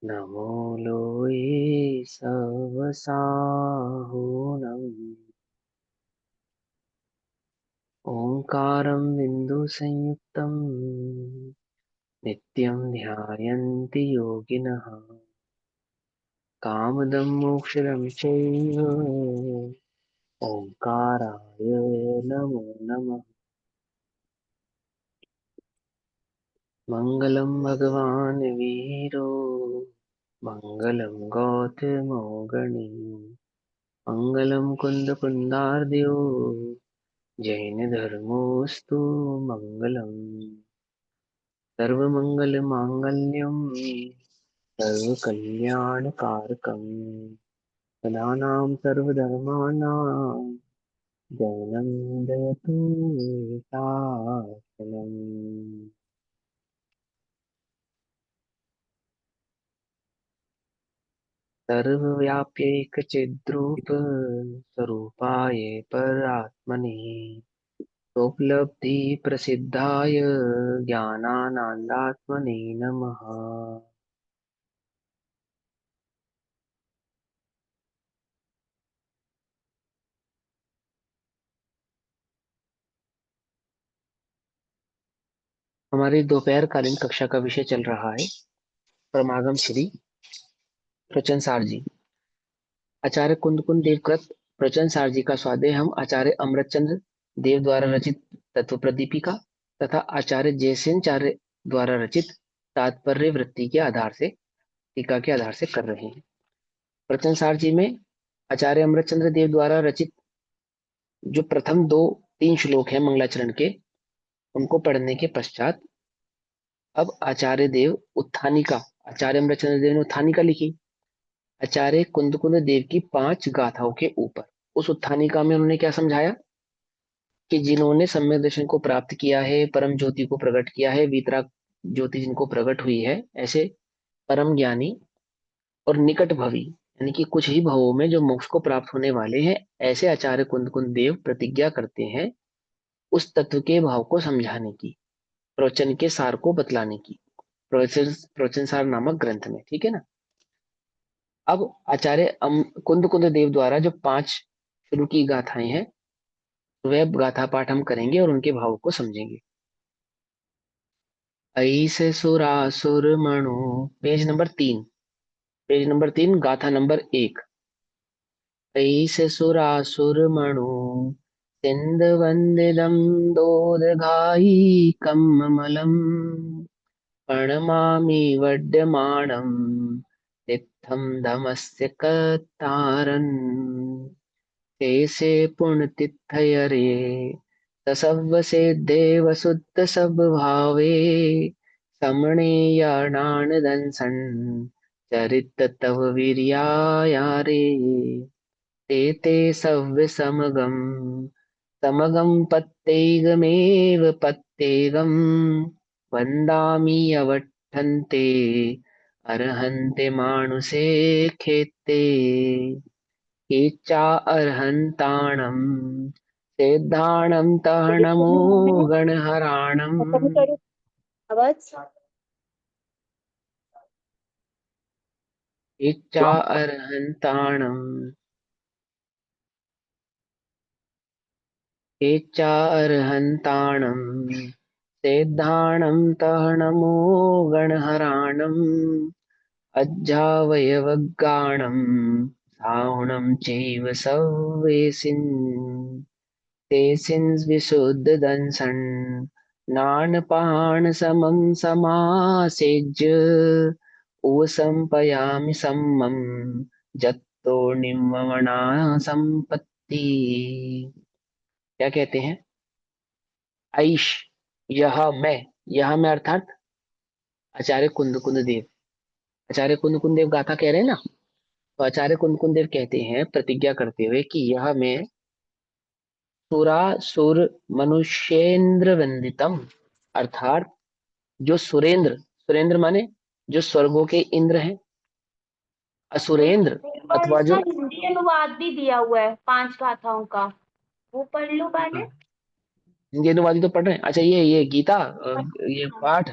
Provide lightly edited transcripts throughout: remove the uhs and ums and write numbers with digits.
नमो लोये सवसाहुणम् ओंकारं बिन्दुसंयुक्तं नित्यं ध्यायन्ति योगिनः कामदं मोक्षदं चैव ओंकाराय नमो नमः। मङ्गलं भगवान् वीरो मङ्गलं गौतमो गणी मङ्गलं कुन्दकुन्दार्द्यो जैनधर्मोऽस्तु मङ्गलम् सर्वमङ्गलमाङ्गल्यं सर्वकल्याणकारकम् सदानां सर्वधर्माणां जैनं जयतु शासनम्। सर्वव्याप्यैकचिद्रूप स्वरूपाय परात्मने स्वोपलब्धिप्रसिद्धाय ज्ञानानन्दात्मने नमः। हमारी दोपहरकालीन कक्षा का विषय चल रहा है परमागम श्री प्रचन सार जी। आचार्य कुंद कुंद देवकृत प्रचन सार जी का स्वाध्याय हम आचार्य अमृतचंद्र देव द्वारा रचित तत्व प्रदीपिका तथा आचार्य जयसेनचार्य द्वारा रचित तात्पर्य वृत्ति के आधार से टीका के आधार से कर रहे हैं। प्रचन सार जी में आचार्य अमृतचंद्र देव द्वारा रचित जो प्रथम दो तीन श्लोक हैं मंगलाचरण के, उनको पढ़ने के पश्चात अब आचार्य देव उत्थानिका, आचार्य अमृतचंद्र देव ने उत्थानिका लिखी आचार्य कुंद कुंद देव की 5 गाथाओं के ऊपर। उस उत्थानिका में उन्होंने क्या समझाया कि जिन्होंने सम्यक दर्शन को प्राप्त किया है, परम ज्योति को प्रकट किया है, वीतराग ज्योति जिनको प्रकट हुई है, ऐसे परम ज्ञानी और निकट भवी यानी कि कुछ ही भवों में जो मोक्ष को प्राप्त होने वाले हैं, ऐसे आचार्य कुंद कुंद देव प्रतिज्ञा करते हैं उस तत्व के भाव को समझाने की, प्रवचन के सार को बतलाने की, प्रवचन प्रवचन सार नामक ग्रंथ में। ठीक है ना। अब आचार्य कुंद कुंद देव द्वारा जो 5 शुरू की गाथाएं हैं, वह गाथा पाठ हम करेंगे और उनके भाव को समझेंगे। ऐसे सुरासुर मणु, पेज नंबर 3 गाथा नंबर 1। ऐसे सुरासुर मणु सिंध वंदिदम दोदघाई कममलम प्रणमामि वड्यमाणं तिक्थं धमस्य कतारन् तेसे पुण्यतिथयरे ससव्वसेद्धे वसुत्त सद्भावे समणे याणानदंसन् चरित तव वीर्यायारे ते ते सव्य समगम पत्तैगमेव पत्तैगम वन्दामि अवठन्ते अर्हन्ते मानुषे खेते केचा अर्हन्ताणं सिद्धाणं तहनमो गणहराणं खत्म करो आवाज। केचा अर्हन्ताणं केचार्हन्ताणं सिद्धाणं तहनमो गणहराणम् अज्जावयवगाणं साहुणं चैव सव्येसिन् तेसिन्स् विशुद्धदंसन् नानपान समं समासेज्य उपसंपयामि सम्मं जत्तो निम्मवना संपत्ति। क्या कहते हैं? आइश, यह मैं अर्थात आचार्य कुंद कुंद देव, आचार्य कुंद कुंद देव गाथा कह रहे हैं ना। तो आचार्य कुंद कुंद देव कहते हैं प्रतिज्ञा करते हुए कि यह मैं सुरासुर मनुष्येंद्र वंदितम, अर्थात जो सुरेंद्र, सुरेंद्र माने जो स्वर्गों के इंद्र हैं, असुरेंद्र और अथवा इसका जो हिंदी अनुवाद भी दिया हुआ है 5 गाथाओं का, वो पढ़ लो पहले। हिंदी अनुवादी तो पढ़ रहे हैं। अच्छा, ये गीता, ये पाठ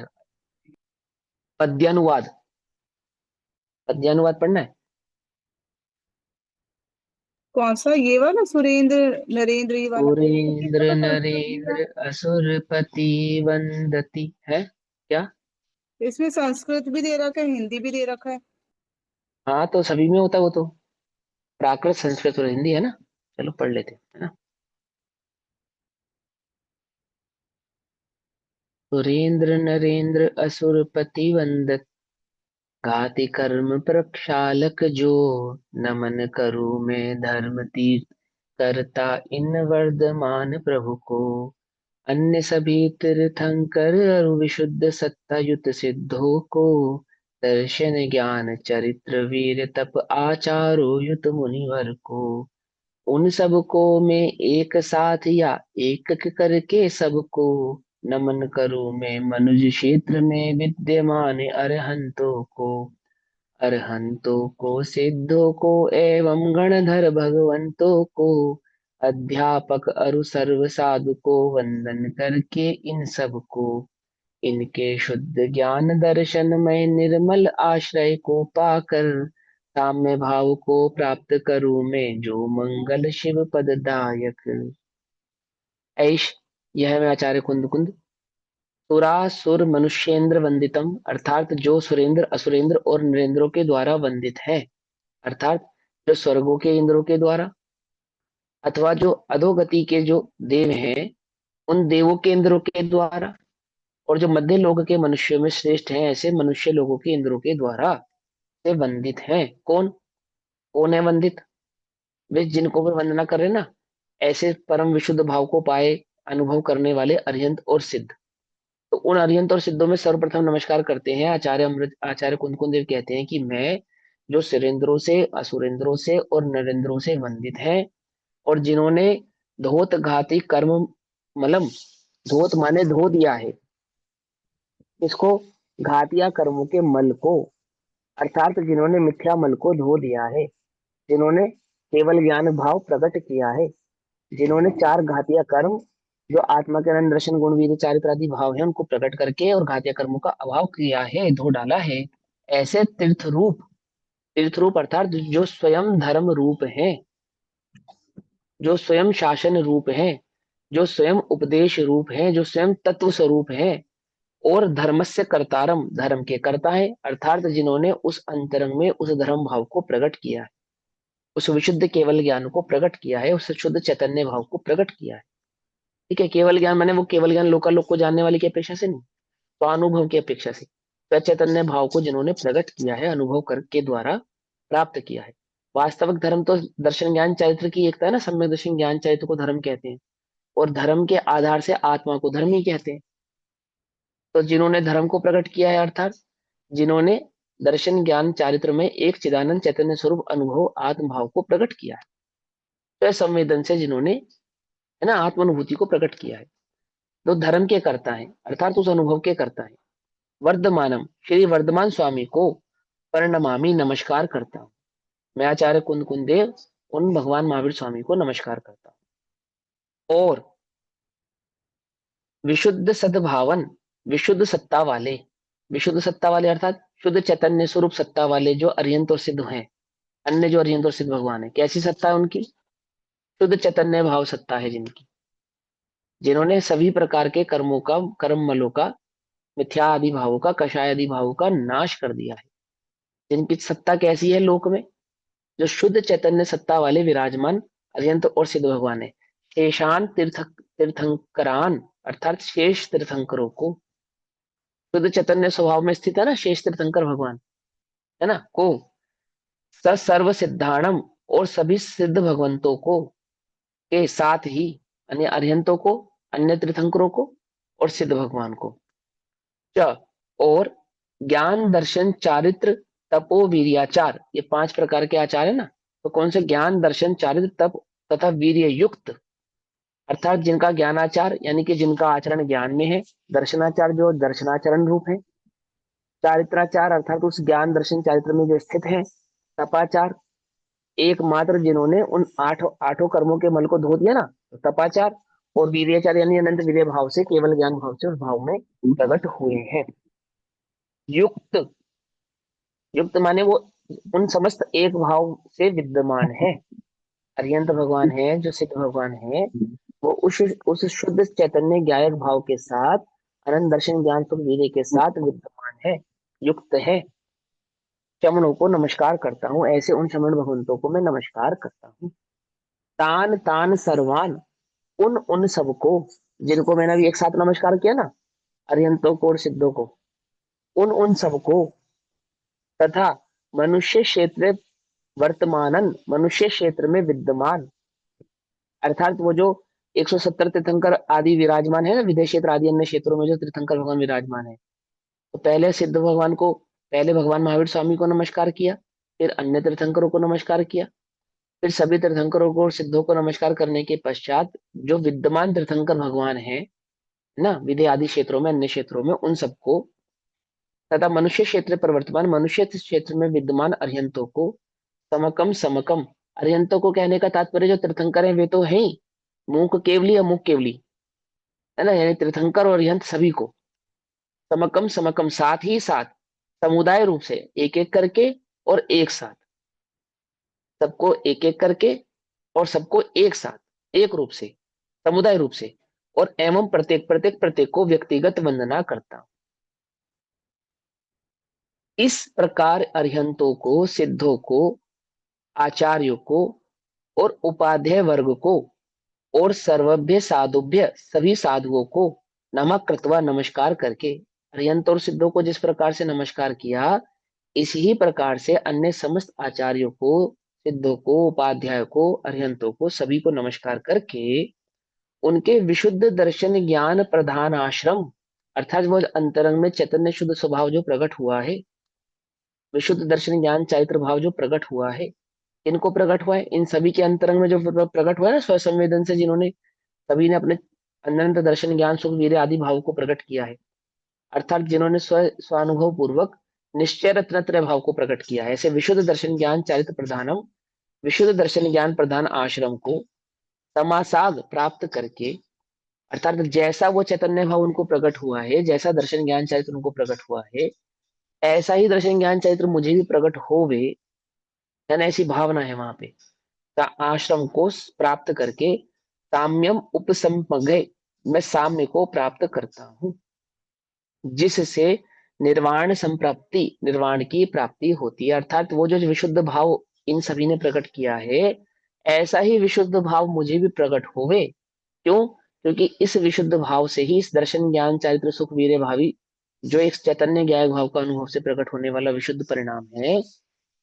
पद्यानुवाद, पद्यानुवाद पढ़ना है। कौन सा, ये वाला सुरेंद्र नरेंद्र ये वाला? सुरेंद्र नरेंद्र असुरपति वंदती है क्या? इसमें संस्कृत भी दे रखा है, हिंदी भी दे रखा है। हाँ तो सभी में होता है वो तो। प्राकृत, संस्कृत और हिंदी है ना। चलो पढ़ लेते हैं, है ना। सुरेंद्र नरेंद्र असुरपति वंदत, घाति कर्म प्रक्षालक जो, नमन करु मैं धर्म तीर्थ करता इन वर्धमान प्रभु को। अन्य सभी तीर्थंकर अरु विशुद्ध सत्तायुत सिद्धों को, दर्शन ज्ञान चरित्र वीर तप आचारो युत मुनिवर को। उन सबको मैं एक साथ या एक करके सबको, नमन करूं मैं मनुज क्षेत्र में विद्यमान अरहंतों को। अरहंतों को, सिद्धों को एवं गणधर भगवंतों को, अध्यापक अरु सर्व साधु को वंदन करके इन सबको। इनके शुद्ध ज्ञान दर्शन में निर्मल आश्रय को पाकर, साम्य भाव को प्राप्त करूं मैं जो मंगल शिव पददायक। ऐश, यह मैं आचार्य कुंद कुंद, सुरासुर मनुष्येंद्र वंदितम, अर्थात जो सुरेंद्र असुरेंद्र और नरेंद्रों के द्वारा वंदित है, अर्थात जो स्वर्गों के इंद्रों के द्वारा, अथवा जो अधोगति के जो देव हैं उन देवों के इंद्रों के द्वारा, और जो मध्य लोक के मनुष्यों में श्रेष्ठ हैं ऐसे मनुष्य लोगों के इंद्रों के द्वारा से वंदित हैं। कौन? कौन है वंदित? वे जिनको वे वंदना कर रहे हैं ना, ऐसे परम विशुद्ध भाव को पाए अनुभव करने वाले अरिहंत और सिद्ध। तो उन अरिहंत और सिद्धों में सर्वप्रथम नमस्कार करते हैं आचार्य अमृत आचार्य कुंदकुंद देव कहते हैं कि मैं जो सुरेंद्रों से असुरेंद्रों से और नरेंद्रों से वंदित है, और जिन्होंने धोत घाती कर्म मलम, धोत माने धो दिया है, इसको, घातिया कर्मों के मल को, अर्थात जिन्होंने मिथ्या मल को धो दिया है, जिन्होंने केवल ज्ञान भाव प्रकट किया है, जिन्होंने चार घातिया कर्म जो आत्मा के अनंत दर्शन गुण वीर चारित्र आदि भाव है उनको प्रकट करके और घातिया कर्मों का अभाव किया है, धो डाला है, ऐसे तीर्थ रूप अर्थात जो स्वयं धर्म रूप है, जो स्वयं शासन रूप है, जो स्वयं उपदेश रूप है, जो स्वयं तत्व स्वरूप है, और धर्मस्य कर्तारम, धर्म के कर्ता है, अर्थात जिन्होंने उस अंतरंग में उस धर्म भाव को प्रकट किया है, उस विशुद्ध केवल ज्ञान को प्रकट किया है, उस शुद्ध चैतन्य भाव को प्रकट किया है। ठीक है, केवल ज्ञान माने वो केवल ज्ञान लोकालोक को जानने वाले की अपेक्षा से नहीं, तो अनुभव की अपेक्षा से चैतन्य भाव को जिन्होंने प्रकट किया है, अनुभव करके द्वारा प्राप्त किया है। वास्तविक धर्म तो दर्शन ज्ञान चरित्र की एकता है ना, सम्यक दर्शन ज्ञान चरित्र को धर्म कहते हैं, और धर्म के आधार से आत्मा को धर्म ही कहते हैं। तो जिन्होंने धर्म को प्रकट किया है, अर्थात जिन्होंने दर्शन ज्ञान चारित्र में एक चिदानंद चैतन्य स्वरूप अनुभव आत्मभाव को प्रकट किया है, तो संवेदन से जिन्होंने, है ना, आत्मानुभूति को प्रकट किया है, तो धर्म के करता है, अर्थात उस अनुभव के करता है। वर्धमानम, श्री वर्धमान स्वामी को प्रणमामि, नमस्कार करता हूँ। मैं आचार्य कुंद कुंदेव उन भगवान महावीर स्वामी को नमस्कार करता हूँ। और विशुद्ध सद्भावन, विशुद्ध सत्ता वाले, विशुद्ध सत्ता वाले अर्थात शुद्ध चैतन्य स्वरूप सत्ता वाले जो अरिहंत और सिद्ध हैं, अन्य जो अरिहंत और सिद्ध भगवान है, कैसी सत्ता है उनकी? शुद्ध चैतन्य भाव सत्ता है जिनकी, जिन्होंने सभी प्रकार के कर्मों का, कर्म मलों का, मिथ्या आदि भावों का, कषाय आदि भावों का नाश कर दिया है। जिनकी सत्ता कैसी है लोक में? जो शुद्ध चैतन्य सत्ता वाले विराजमान अरिहंत और सिद्ध भगवान है। शेषान तीर्थंकरान, अर्थात शेष तीर्थंकरों को, शुद्ध चैतन्य स्वभाव में स्थित है ना शेष तीर्थंकर भगवान, है ना, को, सर्व सिद्धाणम, और सभी सिद्ध भगवंतों को के साथ ही, अन्य अरिहंतों को, अन्य तीर्थंकरों को और सिद्ध भगवान को, च, और ज्ञान दर्शन चारित्र तपो वीर्याचार, ये पांच प्रकार के आचार है ना, तो कौन से? ज्ञान दर्शन चारित्र तप तथा वीर्य युक्त, अर्थात जिनका ज्ञानाचार यानी कि जिनका आचरण ज्ञान में है, दर्शनाचार जो दर्शनाचरण रूप है, चारित्राचार अर्थात उस ज्ञान दर्शन चारित्र में जो स्थित है, तपाचार एकमात्र जिन्होंने उन आठों कर्मों के मल को धो दिया ना, तो तपाचार, और वीर्याचार यानी अनंत वीर्य भाव से, केवल ज्ञान भाव से उस भाव में प्रकट हुए हैं। युक्त, युक्त माने वो उन समस्त एक भाव से विद्यमान है। अर्यंत भगवान है, जो सिद्ध भगवान है, वो उस शुद्ध चैतन्य ज्ञायक भाव के साथ, अनंत दर्शन ज्ञान सुख वीर्य के साथ विद्यमान है, युक्त है। शमनों को नमस्कार करता हूँ, ऐसे उन शमन भगवंतों को मैं नमस्कार करता हूँ। तान तान सर्वान, उन सबको, जिनको मैंने अभी एक साथ नमस्कार किया ना, अर्यंतों को और सिद्धों को, उन सबको, तथा मनुष्य क्षेत्र वर्तमानन, मनुष्य क्षेत्र में विद्यमान, अर्थात वो जो 170 तीर्थंकर आदि विराजमान है ना, विदेश क्षेत्र आदि अन्य क्षेत्रों में जो तीर्थंकर भगवान विराजमान है, तो पहले सिद्ध भगवान को, पहले भगवान महावीर स्वामी को नमस्कार किया, फिर अन्य तीर्थंकरों को नमस्कार किया, फिर सभी तीर्थंकरों को और सिद्धों को नमस्कार करने के पश्चात जो विद्यमान तीर्थंकर भगवान है ना, विदेह आदि क्षेत्रों में, अन्य क्षेत्रों में, उन सबको, तथा मनुष्य क्षेत्र पर वर्तमान मनुष्य क्षेत्र में विद्यमान अर्यंतों को, समकम समकम, अर्यंतों को कहने का तात्पर्य जो तीर्थंकर है वे तो है ही, मूक केवली अमुक केवली, है ना, यानी तीर्थंकर और अर्यंत सभी को समकम समकम, साथ ही साथ, समुदाय रूप से, एक एक करके और एक साथ, सबको एक एक करके और सबको एक साथ, एक रूप से, समुदाय रूप से, और एवं प्रत्येक प्रत्येक प्रत्येक को व्यक्तिगत वंदना करता हूं। इस प्रकार अरिहंतों को, सिद्धों को, आचार्यों को और उपाध्याय वर्ग को और सर्वभ्य साधुभ्य सभी साधुओं को नमः कृत्वा, नमस्कार करके, अरिहंत और सिद्धों को जिस प्रकार से नमस्कार किया, इसी प्रकार से अन्य समस्त आचार्यों को, सिद्धों को, उपाध्याय को, अरिहंतों को, सभी को नमस्कार करके उनके विशुद्ध दर्शन ज्ञान प्रधान आश्रम, अर्थात वो अंतरंग में चैतन्य शुद्ध स्वभाव जो प्रकट हुआ है, विशुद्ध दर्शन ज्ञान चारित्र भाव जो प्रकट हुआ है, इनको प्रकट हुआ है, इन सभी के अंतरंग में जो प्रकट हुआ है ना, स्व संवेदन से, जिन्होंने, सभी ने अपने अनंत दर्शन ज्ञान सुख वीर्य आदि भाव को प्रकट किया है, अर्थात जिन्होंने स्वानुभव पूर्वक निश्चय रत्नत्रय भाव को प्रकट किया है, ऐसे विशुद्ध दर्शन ज्ञान चारित्र प्रधानम, विशुद्ध दर्शन ज्ञान प्रधान आश्रम को समासाग प्राप्त करके, अर्थात जैसा वो चैतन्य भाव उनको प्रकट हुआ है, जैसा दर्शन ज्ञान चरित्र उनको प्रकट हुआ है, ऐसा ही दर्शन ज्ञान चरित्र मुझे भी प्रकट होवे, है ना, ऐसी भावना है वहां पे। आश्रम को प्राप्त करके साम्यम उपसंपगे, मैं साम्य को प्राप्त करता हूँ, जिससे निर्वाण संप्राप्ति, निर्वाण की प्राप्ति होती है, अर्थात वो जो विशुद्ध भाव इन सभी ने प्रकट किया है, ऐसा ही विशुद्ध भाव मुझे भी प्रकट होवे। क्यों? क्योंकि इस विशुद्ध भाव से ही, इस दर्शन ज्ञान चारित्र सुख वीर्य भावी, जो एक चैतन्य ज्ञान भाव का अनुभव से प्रकट होने वाला विशुद्ध परिणाम है,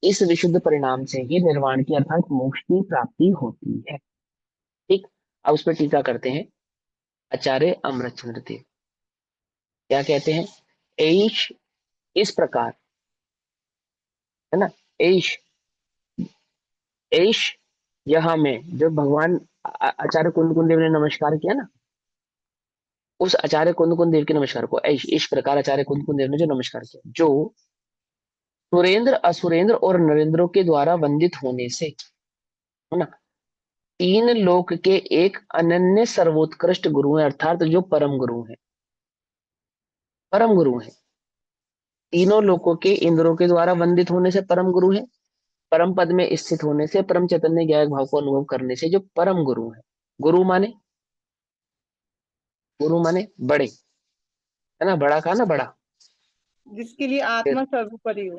इस विशुद्ध परिणाम से ही निर्वाण की, अर्थात मोक्ष की प्राप्ति होती है। ठीक। अब उस पर टीका करते हैं आचार्य अमृतचंद्र देव। क्या कहते हैं? ऐश, इस प्रकार, है ना, ऐश, ऐश, यह में जो भगवान आचार्य कुंद कुंद देव ने नमस्कार किया ना, उस आचार्य कुंद कुंद देव के नमस्कार को ऐश, इस प्रकार आचार्य कुंद कुंद देव ने जो नमस्कार किया, जो सुरेंद्र, असुरेंद्र और नरेंद्रों के द्वारा वंदित होने से, है ना, तीन लोक के एक अनन्य सर्वोत्कृष्ट गुरु हैं, अर्थात जो परम गुरु हैं, परम गुरु हैं, तीनों लोकों के इंद्रों के द्वारा वंदित होने से परम गुरु है, परम पद में स्थित होने से, परम चैतन्य ज्ञायक भाव को अनुभव करने से जो परम गुरु है, गुरु माने, गुरु माने बड़े, है ना, बड़ा कहा ना, बड़ा, जिसके लिए फिर आत्मा सर्वोपरि हो।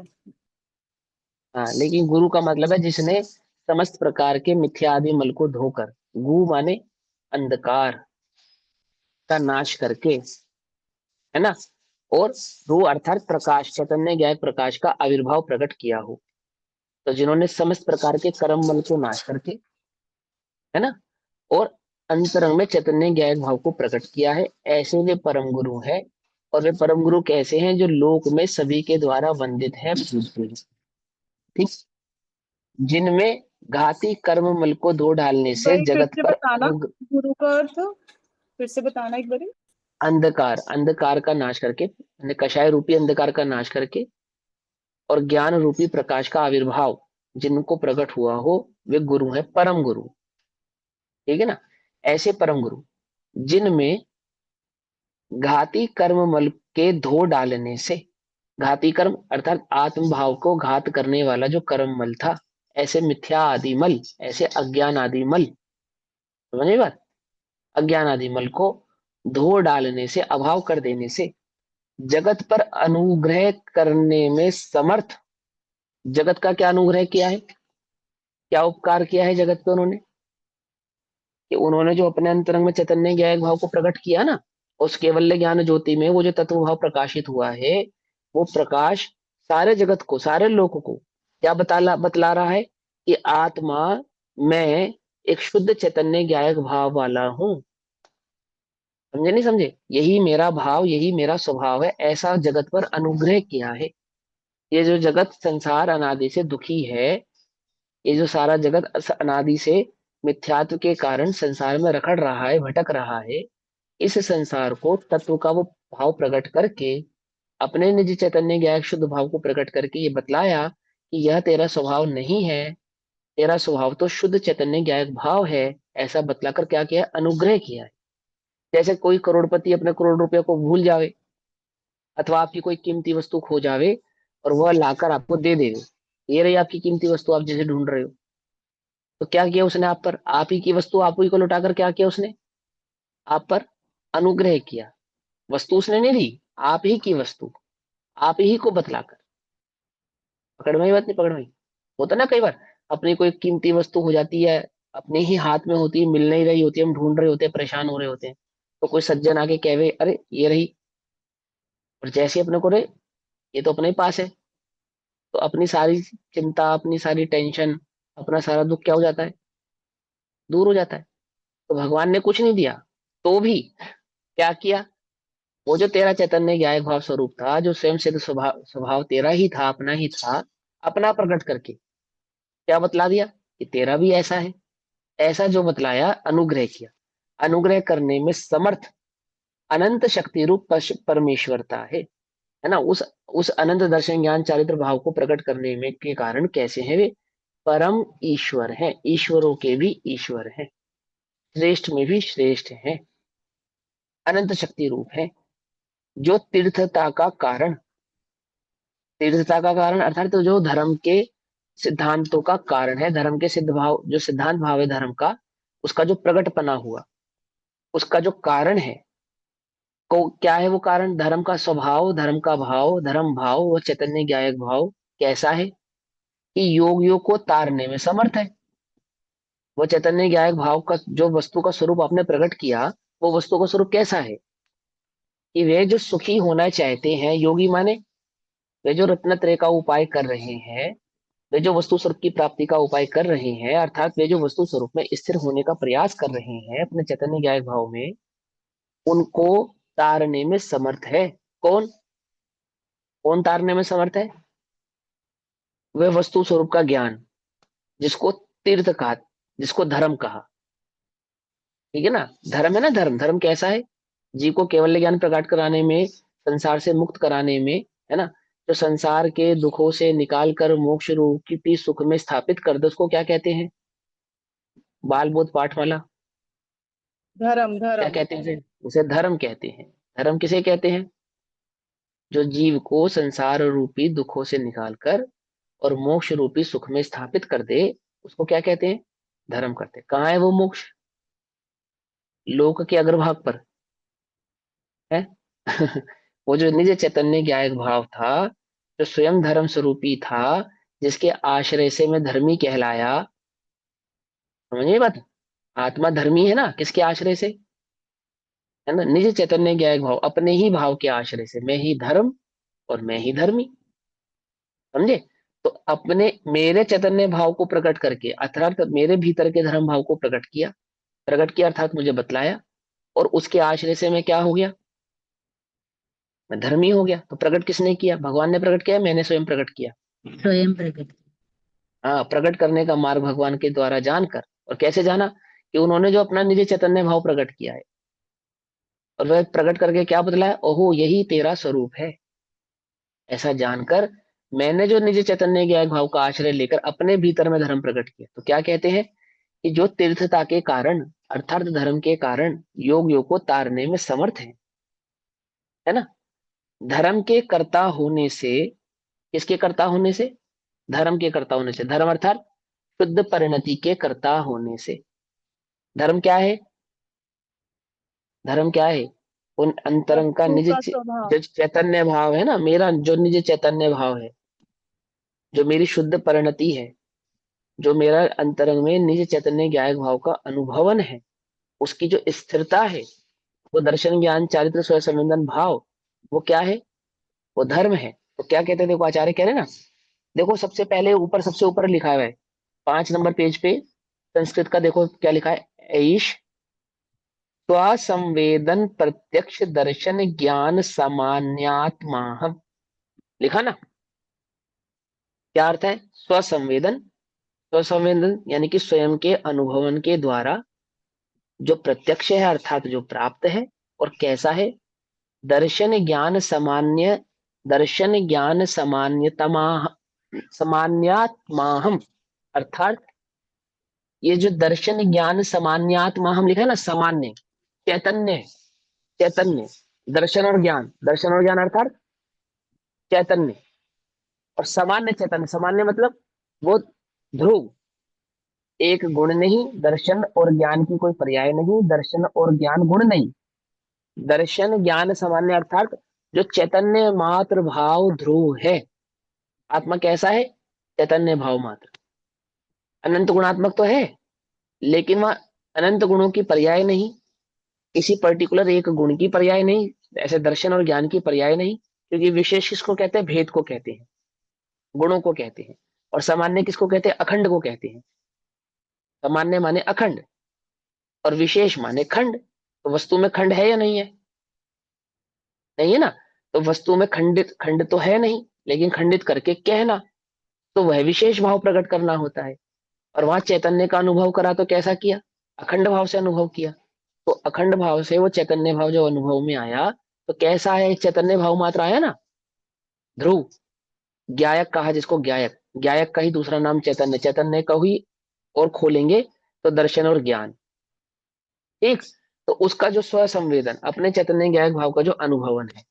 हाँ, लेकिन गुरु का मतलब है जिसने समस्त प्रकार के मिथ्या आदि मल को धोकर, गु माने अंधकार का नाश करके, है ना, और रू अर्थात प्रकाश, चैतन्य ज्ञायक प्रकाश का आविर्भाव प्रकट किया हो, तो जिन्होंने समस्त प्रकार के कर्म मल को नाश करके, है ना, और अंतरंग में चैतन्य ज्ञायक भाव को प्रकट किया है, ऐसे वे परम गुरु है। और वे परम गुरु कैसे हैं? जो लोक में सभी के द्वारा वंदित है, पूजते हैं। ठीक। जिनमें घाती कर्म मल को धो डालने से भाई फिर जगत से पर बताना गुरु का अर्थ, फिर से बताना एक बार। अंधकार, अंधकार का नाश करके, यानी कषाय रूपी अंधकार का नाश करके, और ज्ञान रूपी प्रकाश का आविर्भाव जिनको प्रकट हुआ हो, वे गुरु है, परम गुरु। ठीक है ना, ऐसे परम गुरु जिनमें घाती कर्म मल के धो डालने से, घाती कर्म अर्थात आत्मभाव को घात करने वाला जो कर्म मल था, ऐसे मिथ्या आदि मल, ऐसे अज्ञान आदि मल, समझे बात, अज्ञान आदि मल को धो डालने से, अभाव कर देने से जगत पर अनुग्रह करने में समर्थ। जगत का क्या अनुग्रह किया है, क्या उपकार किया है जगत पे उन्होंने, कि उन्होंने जो अपने अंतरंग में चैतन्य ज्ञान भाव को प्रकट किया ना, उस केवल्य ज्ञान ज्योति में वो जो तत्व भाव प्रकाशित हुआ है, वो प्रकाश सारे जगत को, सारे लोक को क्या बतला रहा है कि आत्मा, मैं एक शुद्ध चैतन्य ज्ञायक भाव वाला हूं। समझे नहीं समझे, यही मेरा भाव, यही मेरा स्वभाव है, ऐसा जगत पर अनुग्रह किया है। ये जो जगत संसार अनादि से दुखी है, ये जो सारा जगत अनादि से मिथ्यात्व के कारण संसार में रखड़ रहा है, भटक रहा है, इस संसार को तत्व का वो भाव प्रकट करके, अपने निज चैतन्य ज्ञायक शुद्ध भाव को प्रकट करके ये बतलाया कि यह तेरा स्वभाव नहीं है, तेरा स्वभाव तो शुद्ध चैतन्य ज्ञायक भाव है। ऐसा बतलाकर क्या किया, अनुग्रह किया है। जैसे कोई करोड़पति अपने करोड़ रुपए को भूल जावे, अथवा आपकी कोई कीमती वस्तु खो जावे और वह लाकर आपको दे देवे, ये रही आपकी कीमती वस्तु, आप जिसे ढूंढ रहे हो। तो क्या किया उसने आप पर, आप ही की वस्तु आप ही को लौटाकर क्या किया उसने, आप पर अनुग्रह किया। वस्तु उसने नहीं दी, आप ही की वस्तु, आप ही को बतलाकर। पकड़ में ही बात, नहीं पकड़ में ही? होता ना कई बार, अपनी कोई कीमती वस्तु हो जाती है, अपने ही हाथ में होती है, मिल नहीं रही होती है, हम ढूंढ रहे होते हैं, परेशान हो रहे होते हैं, तो कोई सज्जन आके कहवे अरे ये रही, और जैसे ही अपने को रे, ये तो अपने ही पास है, तो अपनी सारी चिंता, अपनी सारी टेंशन, अपना सारा दुख क्या हो जाता है, दूर हो जाता है। तो भगवान ने कुछ नहीं दिया, तो भी क्या किया, वो जो तेरा चैतन्य ज्ञायक भाव स्वरूप था, जो स्वयं सिद्ध स्वभाव स्वभाव तेरा ही था, अपना ही था, अपना प्रकट करके क्या बतला दिया कि तेरा भी ऐसा है। ऐसा जो बतलाया, अनुग्रह किया। अनुग्रह करने में समर्थ अनंत शक्ति रूप परमेश्वरता है ना। उस अनंत दर्शन ज्ञान चारित्र भाव को प्रकट करने में के कारण कैसे हैं वे, परम ईश्वर हैं, ईश्वरों के भी ईश्वर हैं, श्रेष्ठ में भी श्रेष्ठ हैं, अनंत शक्ति रूप है, जो तीर्थता का कारण, तीर्थता का कारण अर्थात तो जो धर्म के सिद्धांतों का कारण है, धर्म के सिद्ध भाव, जो सिद्धांत भाव है धर्म का, उसका जो प्रकटपना हुआ, उसका जो कारण है, को क्या है वो कारण, धर्म का स्वभाव, धर्म का भाव, धर्म भाव, वो चैतन्य ज्ञायक भाव कैसा है कि योग योग को तारने में समर्थ है। वो चैतन्य ज्ञायक भाव का जो वस्तु का स्वरूप आपने प्रकट किया, वो वस्तु का स्वरूप कैसा है कि वे जो सुखी होना चाहते हैं, योगी माने वे जो रत्नत्रय का उपाय कर रहे हैं, वे जो वस्तु स्वरूप की प्राप्ति का उपाय कर रहे हैं, अर्थात वे जो वस्तु स्वरूप में स्थिर होने का प्रयास कर रहे हैं अपने चैतन्य ज्ञायक भाव में, उनको तारने में समर्थ है। कौन, कौन तारने में समर्थ है, वह वस्तु स्वरूप का ज्ञान, जिसको तीर्थ कहा, जिसको धर्म कहा, ठीक है ना। धर्म है ना, धर्म, धर्म कैसा है, जीव को केवल ज्ञान प्रकट कराने में, संसार से मुक्त कराने में, है ना, जो संसार के दुखों से निकाल कर मोक्ष रूपी सुख में स्थापित कर दे, उसको क्या कहते हैं, बाल बोध पाठमाला, धर्म क्या धर्म। कहते हैं उसे, उसे धर्म कहते हैं। धर्म किसे कहते हैं, जो जीव को संसार रूपी दुखों से निकालकर और मोक्ष रूपी सुख में स्थापित कर दे, उसको क्या कहते हैं, धर्म करते हैं। कहाँ है वो मोक्ष, लोक के अग्रभाग पर है। वो जो निज चैतन्य ज्ञायक भाव था, जो स्वयं धर्म स्वरूपी था, जिसके आश्रय से मैं धर्मी कहलाया, समझिए बात, आत्मा धर्मी है ना, किसके आश्रय से, है ना, निज चैतन्य ज्ञायक भाव, अपने ही भाव के आश्रय से, मैं ही धर्म और मैं ही धर्मी, समझे। तो अपने मेरे चैतन्य भाव को प्रकट करके, अर्थात मेरे भीतर के धर्म भाव को प्रकट किया, प्रकट किया अर्थात मुझे बतलाया, और उसके आश्रय से मैं क्या हो गया, मैं धर्मी हो गया। तो प्रकट किसने किया, भगवान ने प्रकट किया, मैंने स्वयं प्रकट किया, स्वयं प्रकट। हाँ। प्रकट करने का मार्ग भगवान के द्वारा जानकर, और कैसे जाना कि उन्होंने जो अपना निजी चैतन्य भाव प्रकट किया है, और वह प्रकट करके क्या बतलाया, ओहो यही तेरा स्वरूप है, ऐसा जानकर मैंने जो निजी चैतन्य ज्ञान भाव का आश्रय लेकर अपने भीतर में धर्म प्रकट किया। तो क्या कहते हैं कि जो तीर्थता के कारण, अर्थात धर्म के कारण योग योग को तारने में समर्थ है ना। धर्म के कर्ता होने से, किसके कर्ता होने से? धर्म के कर्ता होने से। धर्म अर्थात शुद्ध परिणति के कर्ता होने से। धर्म क्या है? धर्म क्या है? उन अंतरंग का वस्तु निज का स्वभाव। जो चैतन्य भाव है ना, मेरा जो निज चैतन्य भाव है, जो मेरी शुद्ध परिणति है, जो मेरा अंतरंग में निज चैतन्य ज्ञायक भाव का अनुभवन है, उसकी जो स्थिरता है, वो दर्शन ज्ञान चारित्र स्वयं संवेदन भाव, वो क्या है? वो धर्म है। तो क्या कहते हैं, देखो आचार्य कह रहे हैं ना, देखो सबसे पहले ऊपर, सबसे ऊपर लिखा हुआ है 5 नंबर पेज पे, संस्कृत का देखो क्या लिखा है, ऐश स्वसंवेदन प्रत्यक्ष दर्शन ज्ञान सामान्यात्मा। लिखा ना? क्या अर्थ है स्वसंवेदन? स्वसंवेदन यानी कि स्वयं के अनुभवन के द्वारा जो प्रत्यक्ष है, अर्थात जो प्राप्त है, और कैसा है? दर्शन ज्ञान सामान्य, दर्शन ज्ञान सामान्यतमा, सामान्यात्माहम। अर्थात ये जो दर्शन ज्ञान सामान्यात्मा हम लिखा है ना, सामान्य चैतन्य, चैतन्य दर्शन और ज्ञान, दर्शन और ज्ञान अर्थात चैतन्य, और सामान्य चैतन्य, सामान्य मतलब वो ध्रुव, एक गुण नहीं, दर्शन और ज्ञान की कोई पर्याय नहीं, दर्शन और ज्ञान गुण नहीं, दर्शन ज्ञान सामान्य अर्थात जो चैतन्य मात्र भाव ध्रुव है। आत्मा कैसा है? चैतन्य भाव मात्र, अनंत गुणात्मक तो है, लेकिन वह अनंत गुणों की पर्याय नहीं, किसी पर्टिकुलर एक गुण की पर्याय नहीं, ऐसे दर्शन और ज्ञान की पर्याय नहीं, क्योंकि विशेष किसको कहते हैं? भेद को कहते हैं, गुणों को कहते हैं। और सामान्य किसको कहते हैं? अखंड को कहते हैं। सामान्य माने अखंड, और विशेष माने खंड। तो वस्तु में खंड है या नहीं है? नहीं है ना? तो वस्तु में खंडित, खंड तो है नहीं, लेकिन खंडित करके कहना, तो वह विशेष भाव प्रकट करना होता है। और वहां चैतन्य का अनुभव करा तो कैसा किया? अखंड भाव से अनुभव किया। तो अखंड भाव से वो चैतन्य भाव जो अनुभव में आया, तो कैसा है? एक चैतन्य भाव मात्र आया ना, ध्रुव। ज्ञायक कहा जिसको, ज्ञायक, ज्ञायक का ही दूसरा नाम चैतन्य, चैतन्य का ही और खोलेंगे तो दर्शन और ज्ञान। ठीक। तो उसका जो स्व संवेदन, अपने चैतन्य ज्ञायक भाव का जो अनुभवन है,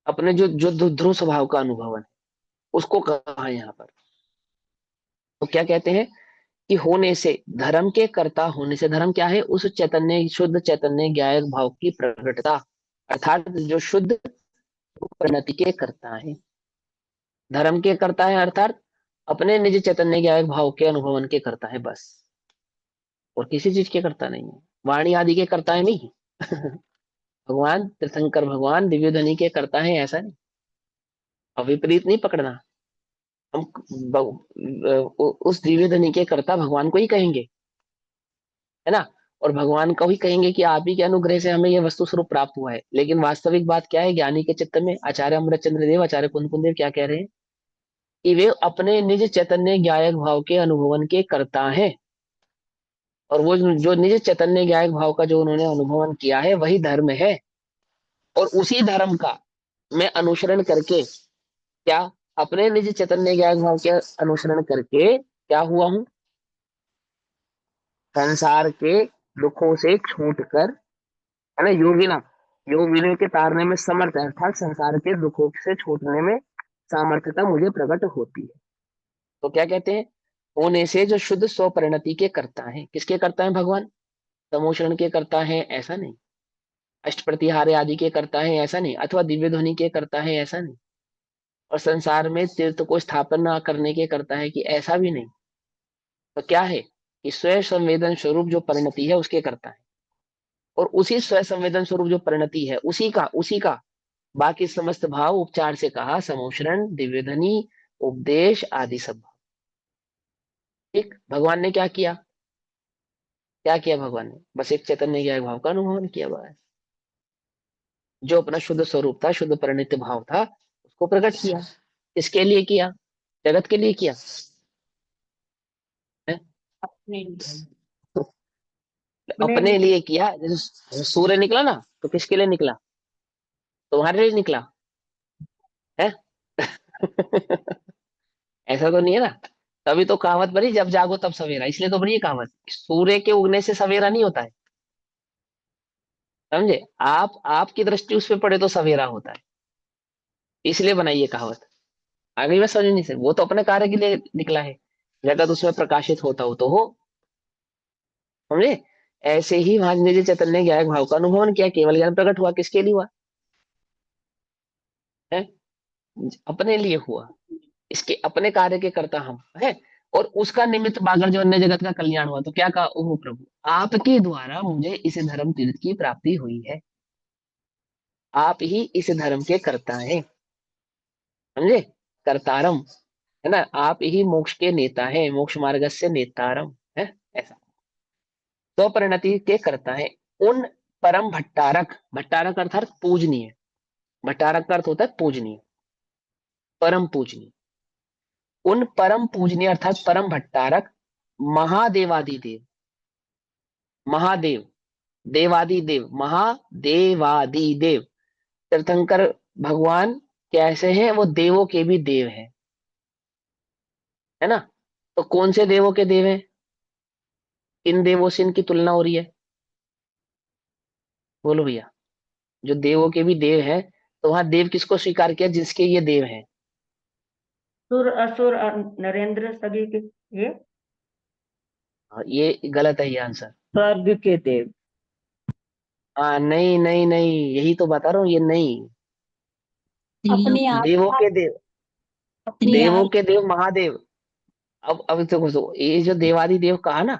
अपने जो जो ध्रुव स्वभाव का अनुभवन है, उसको कहा यहाँ पर। तो क्या कहते हैं कि होने से, धर्म के कर्ता होने से, धर्म क्या है? उस चैतन्य, शुद्ध चैतन्य ज्ञायक भाव की प्रकटता, अर्थात जो शुद्ध परिणति के कर्ता है। धर्म के कर्ता है अर्थात अपने निज चैतन्य ज्ञायक भाव के अनुभवन के करता है बस, और किसी चीज के करता नहीं है, वाणी आदि के करता है नहीं। भगवान तीर्थंकर भगवान दिव्य ध्वनि के करता है ऐसा नहीं। और विपरीत नहीं पकड़ना, हम उस दिव्य ध्वनि के कर्ता भगवान को ही कहेंगे, है ना? और भगवान को ही कहेंगे कि आप ही के अनुग्रह से हमें यह वस्तु स्वरूप प्राप्त हुआ है। लेकिन वास्तविक बात क्या है? ज्ञानी के चित्त में आचार्य अमृतचंद्र देव, आचार्य कुंद देव क्या कह रहे हैं कि वे अपने निज चैतन्य ज्ञायक भाव के अनुभवन के कर्ता हैं। और वो जो निज चैतन्य ज्ञायक भाव का जो उन्होंने अनुभवन किया है, वही धर्म है। और उसी धर्म का मैं अनुसरण करके, क्या, अपने निज चैतन्य ज्ञायक भाव के अनुसरण करके क्या हुआ हूं? संसार के दुखों से छूट कर, है ना, योगी ना, योग विनय के तारने में समर्थ है, अर्थात संसार के दुखों से छूटने में सामर्थ्यता मुझे प्रकट होती है। तो क्या कहते हैं? होने से जो शुद्ध स्व परिणति के करता है, किसके करता है? भगवान। समोषण के करता है ऐसा नहीं, अष्टप्रतिहारे आदि के करता है ऐसा नहीं, अथवा दिव्य ध्वनि के करता है ऐसा नहीं, और संसार में तीर्थ को स्थापना करने के करता है कि ऐसा भी नहीं। तो क्या है कि स्वयं संवेदन स्वरूप जो परिणति है उसके करता है। और उसी स्वयं संवेदन स्वरूप जो परिणति है, उसी का बाकी समस्त भाव उपचार से कहा, समोषण, दिव्य ध्वनि, उपदेश आदि सब भाव। ठीक। भगवान ने क्या किया? क्या किया भगवान ने? बस एक चैतन्य ज्ञान भाव का अनुभव किया बस। जो अपना शुद्ध स्वरूप था, शुद्ध परिणित भाव था, उसको प्रकट किया। किसके लिए किया? जगत के लिए किया है? अपने अपने अपने लिए। लिए किया। जैसे सूर्य निकला ना, तो किसके लिए निकला? तुम्हारे लिए निकला है। ऐसा तो नहीं है ना? तभी तो कहावत बनी, जब जागो तब सवेरा, इसलिए तो बनी ये कहावत। सूर्य के उगने से सवेरा नहीं होता है। समझे? आप आपकी दृष्टि उस पर पड़े तो सवेरा होता है, इसलिए बनाई ये कहावत। आगे बात समझ नहीं सकती, वो तो अपने कार्य के लिए निकला है, जगत उसमें प्रकाशित होता हो तो हो। समझे? ऐसे ही वहां निज चैतन्य ज्ञायक भाव का अनुभव किया, केवल ज्ञान प्रकट हुआ, किसके लिए हुआ है? अपने लिए हुआ, इसके अपने कार्य के कर्ता हम है। और उसका निमित्त बागर जो अन्य जगत का कल्याण हुआ, तो क्या कहा, ओह प्रभु आपके द्वारा मुझे इस धर्म तीर्थ की प्राप्ति हुई है, आप ही इस धर्म के कर्ता हैं। समझे? कर्तारम, है ना, आप ही मोक्ष के नेता हैं, मोक्ष मार्ग से नेतारम है, ऐसा स्वपरिणति के कर्ता है। उन परम भट्टारक, भट्टारक अर्थात पूजनीय, भट्टारक का अर्थ होता है पूजनीय, परम पूजनीय, उन परम पूजनीय अर्थात परम भट्टारक महादेवादिदेव, महादेव, देवादिदेव, महादेवादिदेव तीर्थंकर भगवान कैसे हैं, वो देवों के भी देव हैं, है ना। तो कौन से देवों के देव हैं, किन देवों से इनकी तुलना हो रही है, बोलो भैया। जो देवों के भी देव हैं, तो वहां देव किसको स्वीकार किया, जिसके ये देव हैं। सुर असुर और नरेंद्र सभी के ये ये गलत है ये आंसर। स्वर्ग के देव। हाँ नहीं नहीं नहीं, यही तो बता रहा हूँ, ये नहीं। अपने आप देवों के देव, अपने देवों आप के देव महादेव। अब तो ये जो देवादि देव कहा ना,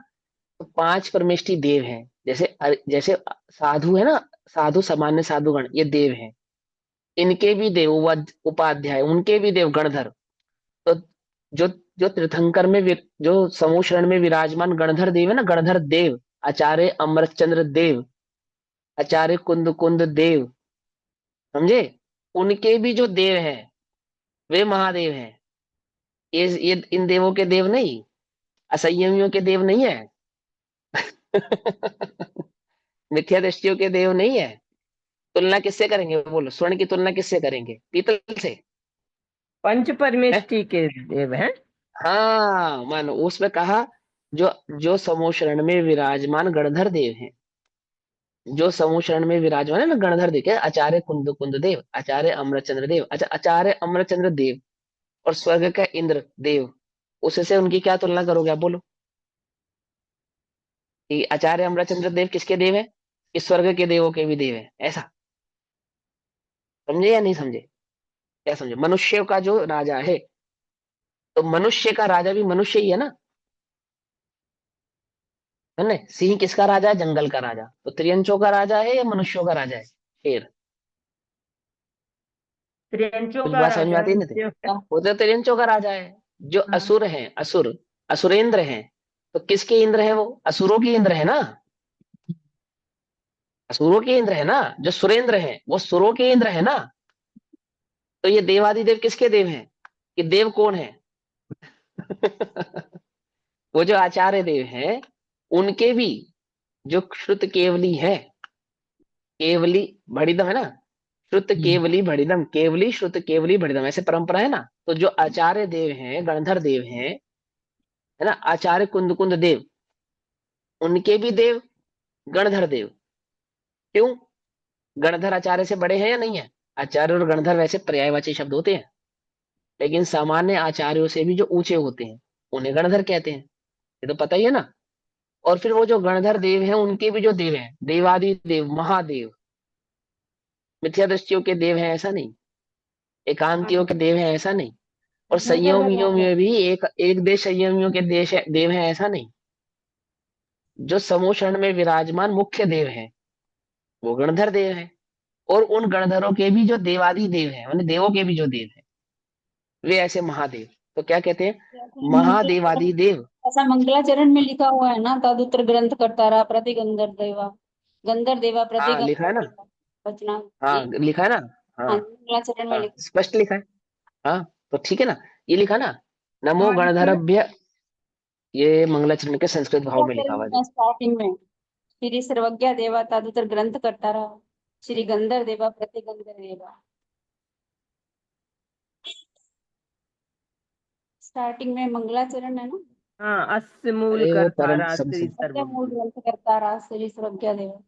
तो पांच परमेष्टि देव हैं। जैसे साधु है ना, साधु सामान्य साधुगण ये देव हैं, इनके भी देव उपाध्याय, उनके भी देव गणधर। तो जो जो तीर्थंकर में जो समूह शरण में विराजमान गणधर देव है ना, गणधर देव, आचार्य अमरचंद्र देव, आचार्य कुंद कुंद देव, समझे, उनके भी जो देव हैं वे महादेव हैं। ये इन देवों के देव नहीं, असंयमियों के देव नहीं है। मिथ्या दृष्टियों के देव नहीं है। तुलना किससे करेंगे, बोलो, स्वर्ण की तुलना किससे करेंगे, पीतल से पंच है। परमेष्टि के देव हैं। हाँ मानो उसमें कहा, जो जो समूह शरण में विराजमान गणधर देव हैं, जो समूह शरण में विराजमान है ना गणधर देव, क्या आचार्य कुंद कुंद देव, आचार्य अमरचंद्र देव, अच्छा आचार्य अमरचंद्र देव, और स्वर्ग का इंद्र देव, उससे उनकी क्या तुलना करोगे आप, बोलो। कि आचार्य अमरचंद्र देव किसके देव है, कि स्वर्ग के देवों के भी देव है, ऐसा समझे या नहीं समझे? क्या समझे, मनुष्य का जो राजा है, तो मनुष्य का राजा भी मनुष्य ही है ना, है ना। सिंह किसका राजा है, जंगल का राजा, तो त्रियंचों का राजा है या मनुष्यों का राजा है, शेर। त्रियंचों कुछ का बात समझ में राजा आती है नहीं? है। वो तो त्रियंचों का राजा है। जो हाँ। असुर हैं, असुर, असुरेंद्र हैं, तो किसके इंद्र है वो, असुरों के इंद्र है ना, असुरों के इंद्र है ना। जो सुरेंद्र हैं वो सुरों के इंद्र है ना। तो ये देवादिदेव किसके देव हैं, कि देव कौन है? वो जो आचार्य देव हैं, उनके भी जो श्रुत केवली है, केवली भड़िदम है ना, श्रुत केवली भड़िदम, केवली श्रुत केवली भड़िदम, ऐसे परंपरा है ना। तो जो आचार्य देव हैं, गणधर देव हैं, है ना, आचार्य कुंद कुंद देव, उनके भी देव गणधर देव। क्यों? गणधर आचार्य से बड़े हैं या नहीं है? आचार्य और गणधर वैसे पर्यायवाची शब्द होते हैं, लेकिन सामान्य आचार्यों से भी जो ऊंचे होते हैं उन्हें गणधर कहते हैं, ये तो पता ही है ना। और फिर वो जो गणधर देव हैं, उनके भी जो देव हैं, देवादि देव, महादेव, मिथ्या दृष्टियों के देव हैं ऐसा नहीं, एकांतियों के देव हैं ऐसा नहीं, और संयमियों में भी एक एक देश संयमियों के देव हैं ऐसा नहीं। जो समूह शरण में विराजमान मुख्य देव हैं वो गणधर देव हैं। और उन गणधरों के भी जो देवादि देव हैं, माने देवों के भी जो देव हैं, वे ऐसे महादेव, तो क्या कहते हैं, मंगलाचरण, महादेवादि देव। ऐसा मंगलाचरण में लिखा हुआ है ना, तदुत्तर ग्रंथ करता रहा प्रति गंधर देवा प्रति हाँ लिखा गंधर है ना, देवा बचना हाँ ये। लिखा है ना, हाँ हाँ मंगलाचरण में हाँ लिखा। स्पष्ट लिखा है। हाँ तो ठीक है ना, ये लिखा ना, नमो हाँ इसमें गणधरभ्य, ये मंगलाचरण के संस्कृत भाव में लिखा मंगलाचरण हुआ है। में स्टार्टिंग में श्री सर्वज्ञ देवा तदुत्तर ग्रंथ करता रहा श्री गंधर देवा प्रति गंधर देवा, स्टार्टिंग में मंगलाचरण है ना। हाँ, अस्य मूल अरे वो परम कर्तारा सब श्री सब सर्वज्ञ मूल सर्वज्ञ। ग्रंथ करता रहा श्री सर्वज्ञ देवा।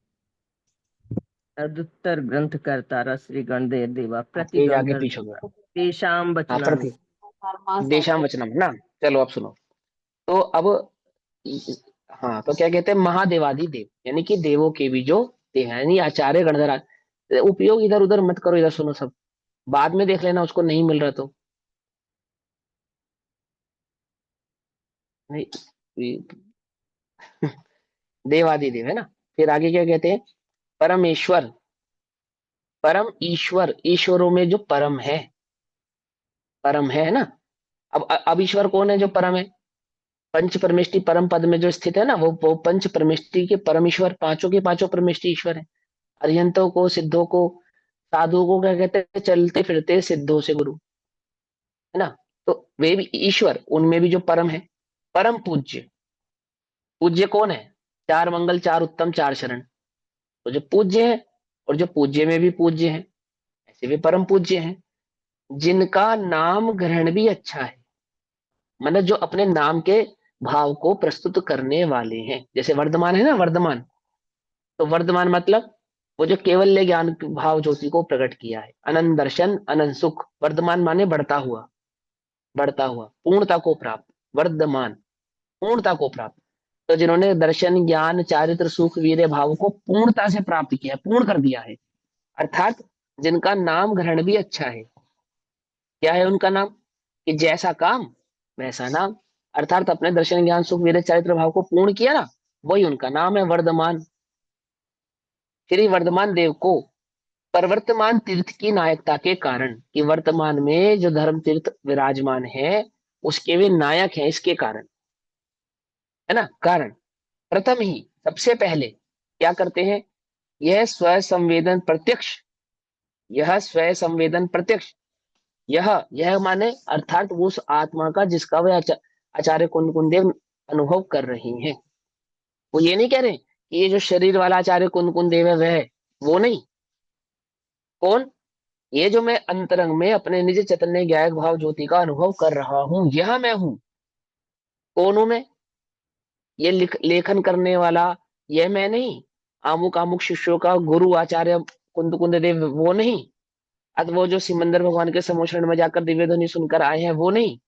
तदुत्तर ग्रंथ कर्ता श्री गणदेव देवा पेज आगे प्रतिगंधर पीछे हो गया। तेषां हाँ वचनानि। प्रति देशाम वचनम ना। चलो अब सुनो। तो अब हाँ तो क्या कहते हैं, महादेवादि देव यानी कि देवों के भी जो देव हैं, यानी आचार्य गणधर। उपयोग इधर उधर मत करो, इधर सुनो सब, बाद में देख लेना उसको नहीं मिल रहा तो। नहीं देवादि देव है ना। फिर आगे क्या कहते हैं, परमेश्वर, परम ईश्वर, ईश्वरों में जो परम है, परम है ना। अब ईश्वर कौन है जो परम है, पंच परमेष्टि परम पद में जो स्थित है ना, वो पंच परमेष्टि के परम ईश्वर, पांचों के पांचों परमेष्टि ईश्वर है। अरिहंतों को, सिद्धों को, साधुओं को क्या कहते हैं, चलते फिरते सिद्धों से गुरु, है ना। तो वे भी ईश्वर, उनमें भी जो परम है, परम पूज्य। पूज्य कौन है, चार मंगल, चार उत्तम, चार शरण। तो जो पूज्य है और जो पूज्य में भी पूज्य है, ऐसे भी परम पूज्य है। जिनका नाम ग्रहण भी अच्छा है, मतलब जो अपने नाम के भाव को प्रस्तुत करने वाले हैं। जैसे वर्धमान है ना, वर्धमान, तो वर्धमान मतलब वो जो केवल्य ज्ञान भाव ज्योति को प्रकट किया है। अनंत दर्शन, अनंत सुख, वर्धमान माने बढ़ता हुआ, बढ़ता हुआ, पूर्णता को प्राप्त, वर्धमान, पूर्णता को प्राप्त। तो जिन्होंने दर्शन, ज्ञान, चारित्र, सुख, वीर्य भाव को पूर्णता से प्राप्त किया है, पूर्ण कर दिया है, अर्थात जिनका नाम ग्रहण भी अच्छा है। क्या है उनका नाम, कि जैसा काम वैसा नाम, अर्थात अपने दर्शन, ज्ञान, सुख, वीर्य, चारित्र भाव को पूर्ण किया ना, वही उनका नाम है वर्धमान। श्री वर्धमान देव को परवर्तमान तीर्थ की नायकता के कारण, कि वर्तमान में जो धर्म तीर्थ विराजमान है उसके वे नायक हैं, इसके कारण, है ना, कारण। प्रथम ही, सबसे पहले क्या करते हैं, यह स्व संवेदन प्रत्यक्ष, यह स्व संवेदन प्रत्यक्ष, यह माने अर्थात वो उस आत्मा का जिसका वह आचार्य कुंद कुंदेव अनुभव कर रही हैं। वो ये नहीं कह रहे कि ये जो शरीर वाला आचार्य कुंद कुंदेव है वह है, वो नहीं। कौन, ये जो मैं अंतरंग में अपने निज चैतन्य ज्ञायक भाव ज्योति का अनुभव कर रहा हूं, यह मैं हूं। कौन हूं मैं, ये लेखन करने वाला, यह मैं नहीं। आमुक आमुक शिष्यों का गुरु आचार्य कुंद कुंद देव, वो नहीं। अत वो जो सिमंदर भगवान के समोषण में जाकर दिव्य ध्वनि सुनकर आए हैं, वो नहीं।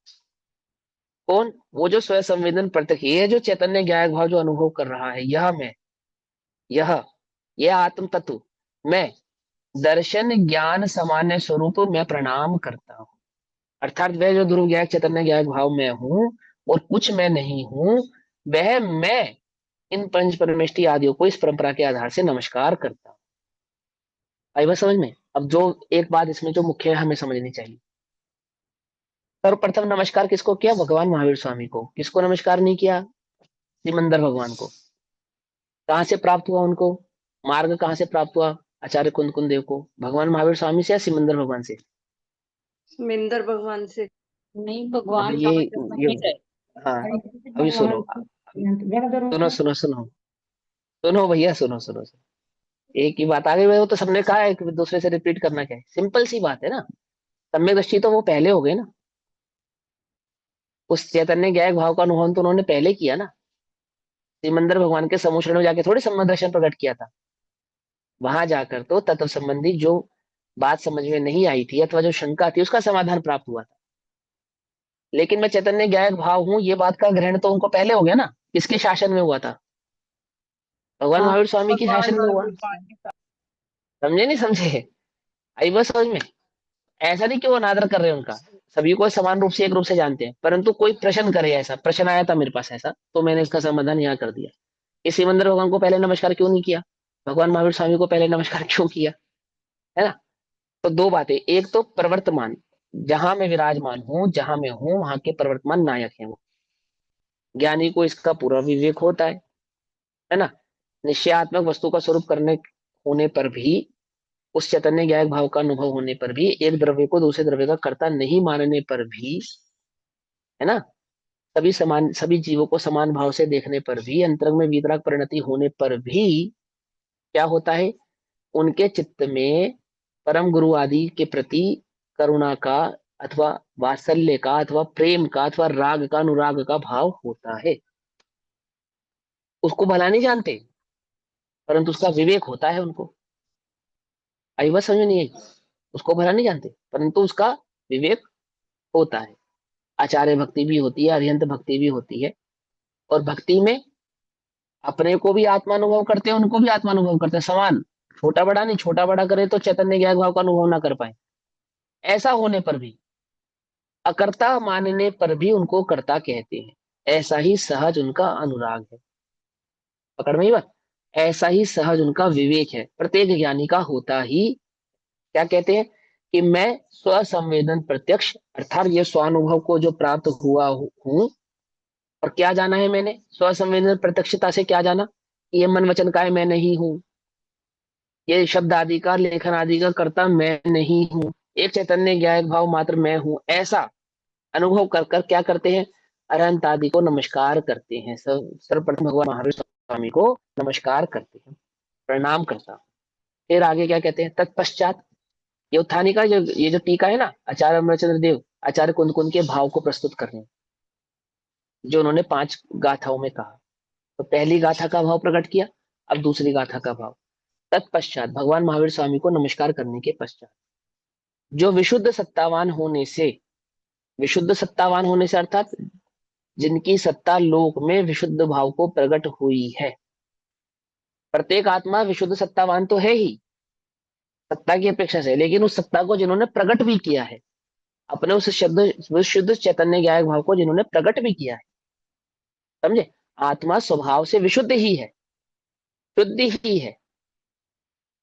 कौन, वो जो स्वयं संवेदन प्रत्यक्ष, ये जो चैतन्य ज्ञायक भाव जो अनुभव कर रहा है, यह मैं, यह यह आत्म तत्व मैं, दर्शन ज्ञान सामान्य स्वरूप मैं प्रणाम करता हूं। अर्थात वह जो ध्रुव ज्ञायक चैतन्य ज्ञायक भाव मैं हूं और कुछ मैं नहीं हूं, वह मैं इन पंच परमेष्टि आदियों को इस परंपरा के आधार से नमस्कार करता हूं। आई बात समझ में। अब जो एक बात इसमें जो मुख्य है हमें समझनी चाहिए, सर्वप्रथम नमस्कार किसको किया, भगवान महावीर स्वामी को। किसको नमस्कार नहीं किया, सिमंदर भगवान को। कहाँ से प्राप्त हुआ उनको, मार्ग कहाँ से प्राप्त हुआ, आचार्य कुंद कुंद देव को। भगवान महावीर स्वामी से या सिमंदर भगवान से, मिंदर भगवान से। नहीं, अब भगवान का मतलब ये नहीं है। हाँ, अभी सुनो, सुनो सुनो सुनो, सुनो भैया, सुनो सुनो सुनो। एक ही बात आगे, वो तो सबने कहा है, कि दूसरे से रिपीट करना क्या है, सिंपल सी बात है ना। सम्यक दृष्टि तो वो पहले हो गए ना, उस चैतन्य ज्ञायक भाव का अनुभव तो उन्होंने पहले किया ना। सिमंदर भगवान के समोषण में जाके थोड़ी सम्यक दर्शन प्रकट किया था। वहां जाकर तो तत्व संबंधी जो बात समझ में नहीं आई थी अथवा जो शंका थी उसका समाधान प्राप्त हुआ था। लेकिन मैं चैतन्य ज्ञायक भाव हूं, ये बात का ग्रहण तो उनको पहले हो गया ना। किसके शासन में हुआ था, भगवान हाँ, महावीर स्वामी के भगवान शासन में हुआ। महावीर स्वामी का। समझे नहीं समझे, आई बस समझ में। ऐसा नहीं कि वो अनादर कर रहे हैं उनका, सभी को समान रूप से एक रूप से जानते हैं, परंतु कोई प्रश्न करे, ऐसा प्रश्न आया था मेरे पास ऐसा, तो मैंने इसका समाधान यहाँ कर दिया। इस सिमंदर भगवान को पहले नमस्कार क्यों नहीं किया, भगवान महावीर स्वामी को पहले नमस्कार क्यों किया, है ना। तो दो बातें, एक तो प्रवर्तमान, जहां मैं विराजमान हूं, जहां मैं हूं वहां के प्रवर्तमान नायक हैं वो। ज्ञानी को इसका पूरा विवेक होता है ना। निश्चयात्मक वस्तु का स्वरूप करने होने पर भी, उस चैतन्य ज्ञायक भाव का अनुभव होने पर भी, एक द्रव्य को दूसरे द्रव्य का कर्ता नहीं मानने पर भी, है ना, सभी समान, सभी जीवों को समान भाव से देखने पर भी, अंतरंग में वीतराग परिणति होने पर भी क्या होता है, उनके चित्त में परम गुरु आदि के प्रति करुणा का अथवा वात्सल्य का अथवा प्रेम का अथवा राग का, अनुराग का भाव होता है। उसको भला नहीं जानते, परंतु उसका विवेक होता है उनको। आई बात समझ में नहीं आई? उसको भला नहीं जानते, परंतु उसका विवेक होता है। आचार्य भक्ति भी होती है, अरिहंत भक्ति भी होती है। और भक्ति में अपने को भी आत्मानुभव करते हैं, उनको भी आत्मानुभव करते हैं, समान। छोटा बड़ा नहीं, छोटा बड़ा करे तो चैतन्य ज्ञान भाव का अनुभव ना कर पाए। ऐसा होने पर भी, अकर्ता मानने पर भी उनको कर्ता कहते हैं। ऐसा ही सहज उनका अनुराग है। पकड़ में ही बात। ऐसा ही सहज उनका विवेक है, प्रत्येक ज्ञानी का होता ही। क्या कहते हैं कि मैं स्वसंवेदन प्रत्यक्ष, अर्थात ये स्वानुभव को जो प्राप्त हुआ हूं। और क्या जाना है मैंने? स्वसंवेदन प्रत्यक्षता से क्या जाना? ये मन वचन काय मैं नहीं हूं, ये शब्द आदि का, लेखन आदि का कर्ता मैं नहीं हूं, एक चैतन्य ज्ञायक भाव मात्र मैं हूं। ऐसा अनुभव कर कर क्या करते हैं? अरहंत आदि को नमस्कार करते हैं। सर्वप्रथम भगवान महावीर स्वामी को नमस्कार करते हैं, प्रणाम करता। फिर आगे क्या कहते हैं? तत्पश्चात, ये उत्थानी का ये जो टीका है ना, आचार्य अमरचंद्र देव आचार्य कुंद कुंद के भाव को प्रस्तुत कर रहे हैं, जो उन्होंने 5 गाथाओं में कहा। तो पहली गाथा का भाव प्रकट किया, अब दूसरी गाथा का भाव। तत्पश्चात, भगवान महावीर स्वामी को नमस्कार करने के पश्चात, जो विशुद्ध सत्तावान होने से, विशुद्ध सत्तावान होने से अर्थात जिनकी सत्ता लोक में विशुद्ध भाव को प्रकट हुई है। प्रत्येक आत्मा विशुद्ध सत्तावान तो है ही सत्ता की अपेक्षा से, लेकिन उस सत्ता को जिन्होंने प्रकट भी किया है, अपने उस शब्द शुद्ध चैतन्य ज्ञायक भाव को जिन्होंने प्रकट भी किया है। समझे? आत्मा स्वभाव से विशुद्ध ही है, शुद्ध ही है,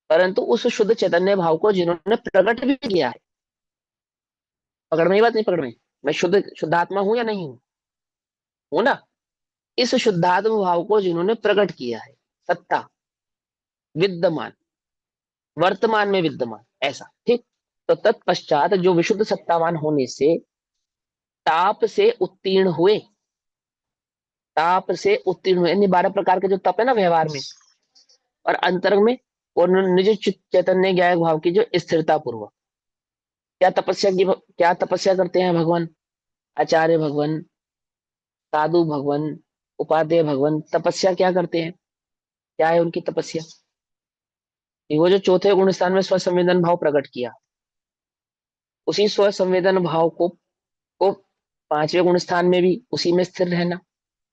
परंतु उस शुद्ध चैतन्य भाव को जिन्होंने प्रकट भी किया है। पकड़ में ही बात नहीं? पकड़ में? मैं शुद्धात्मा हूं या नहीं हूं? हूं ना? इस शुद्धात्म भाव को जिन्होंने प्रकट किया है, सत्ता, विद्यमान, वर्तमान में विद्यमान, ऐसा। ठीक। तो तत्पश्चात जो विशुद्ध सत्तावान होने से ताप से उत्तीर्ण हुए, ताप से उत्तीर्ण हुए, यानी 12 प्रकार के जो तप है ना व्यवहार में और अंतरंग में, और निज चैतन्य ज्ञायक भाव की जो स्थिरता पूर्वक, क्या तपस्या करते हैं भगवान? आचार्य भगवान, साधु भगवान, उपाध्याय भगवान तपस्या क्या करते हैं? क्या है उनकी तपस्या? कि वो जो चौथे गुण स्थान में स्वसंवेदन भाव प्रकट किया, उसी स्वसंवेदन भाव को 5वें गुण स्थान में भी उसी में स्थिर रहना,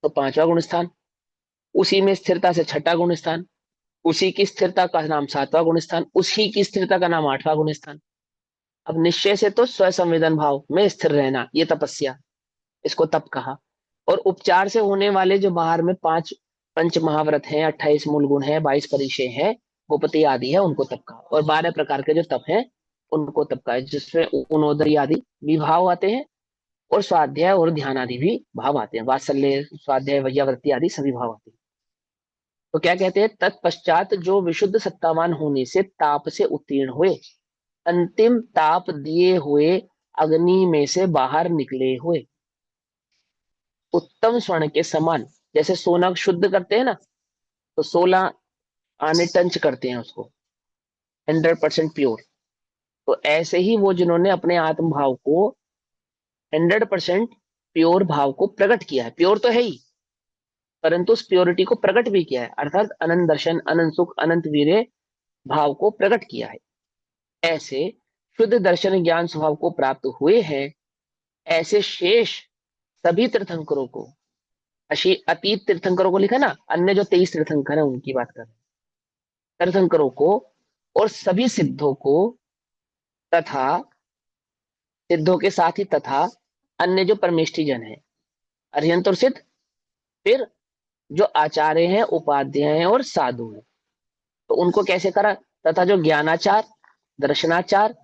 तो 5वां गुण स्थान, उसी में स्थिरता से 6ठा गुण स्थान, उसी की स्थिरता का नाम 7वां गुण स्थान, उसी की स्थिरता का नाम 8वां गुण स्थान। अब निश्चय से तो स्वसंवेदन भाव में स्थिर रहना, ये तपस्या, इसको तप कहा। और उपचार से होने वाले जो बाहर में 5 पंच महाव्रत हैं, 28 मूल गुण है, 22 परिचय है, भूपति आदि है, उनको तप कहा। और 12 प्रकार के जो तप हैं उनको तप कहा, जिसमें उनोदरी आदि भी भाव आते हैं, और स्वाध्याय और ध्यान आदि भी भाव आते हैं, वात्सल्य, स्वाध्याय, वैयावृत्ति आदि सभी भाव आते हैं। तो क्या कहते हैं? तत्पश्चात जो विशुद्ध सत्तावान होने से ताप से उत्तीर्ण हुए, अंतिम ताप दिए हुए अग्नि में से बाहर निकले हुए, उत्तम स्वर्ण के समान। जैसे सोना शुद्ध करते हैं ना, तो 16 आने टंच करते हैं उसको, 100% प्योर। तो ऐसे ही वो जिन्होंने अपने आत्म भाव को 100% प्योर भाव को प्रकट किया है, प्योर तो है ही, परंतु उस प्योरिटी को प्रकट भी किया है, अर्थात अनंत दर्शन, अनंत सुख, अनंत वीर्य भाव को प्रकट किया है। ऐसे शुद्ध दर्शन ज्ञान स्वभाव को प्राप्त हुए हैं, ऐसे शेष सभी तीर्थंकरों को, अतीत तीर्थंकरों को लिखा ना, अन्य जो 23 तीर्थंकर है उनकी बात कर रहे हैं, तीर्थंकरों को और सभी सिद्धों को, तथा सिद्धों के साथ ही तथा अन्य जो परमेष्ठी जन है, अरिहंत और सिद्ध, फिर जो आचार्य हैं, उपाध्याय हैं और साधु हैं, तो उनको कैसे करा? तथा जो ज्ञानाचार, दर्शनाचार,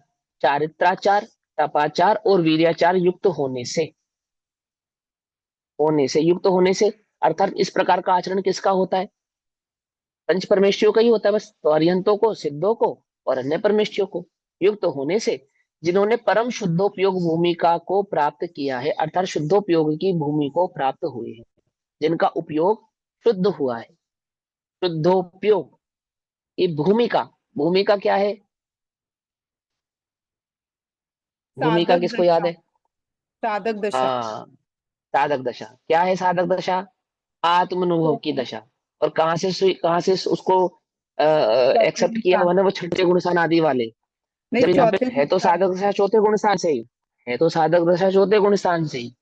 चारित्राचार, तपाचार और वीर्याचार युक्त युक्त होने से अर्थात इस प्रकार का आचरण किसका होता है? पंच परमेष्ठियों का ही होता है बस। तो अरिहंतों को, सिद्धों को और अन्य परमेष्ठियों को युक्त होने से, जिन्होंने परम शुद्धोपयोग भूमिका को प्राप्त किया है, अर्थात शुद्धोपयोग की भूमि को प्राप्त हुए हैं, जिनका उपयोग शुद्ध हुआ है। शुद्धोपयोग की भूमिका, भूमिका क्या है? भूमिका साधक किसको याद दशा, है? साधक दशा। हाँ, साधक दशा। क्या है साधक दशा? आत्म अनुभव की दशा। और कहां से उसको एक्सेप्ट किया हुआ ना वो छठे गुण स्थान आदि वाले। नहीं, जब यहाँ पे चौथे है तो स्थान। साधक दशा चौथे गुण स्थान से ही, है तो साधक दशा चौथे गुण स्थान से ही,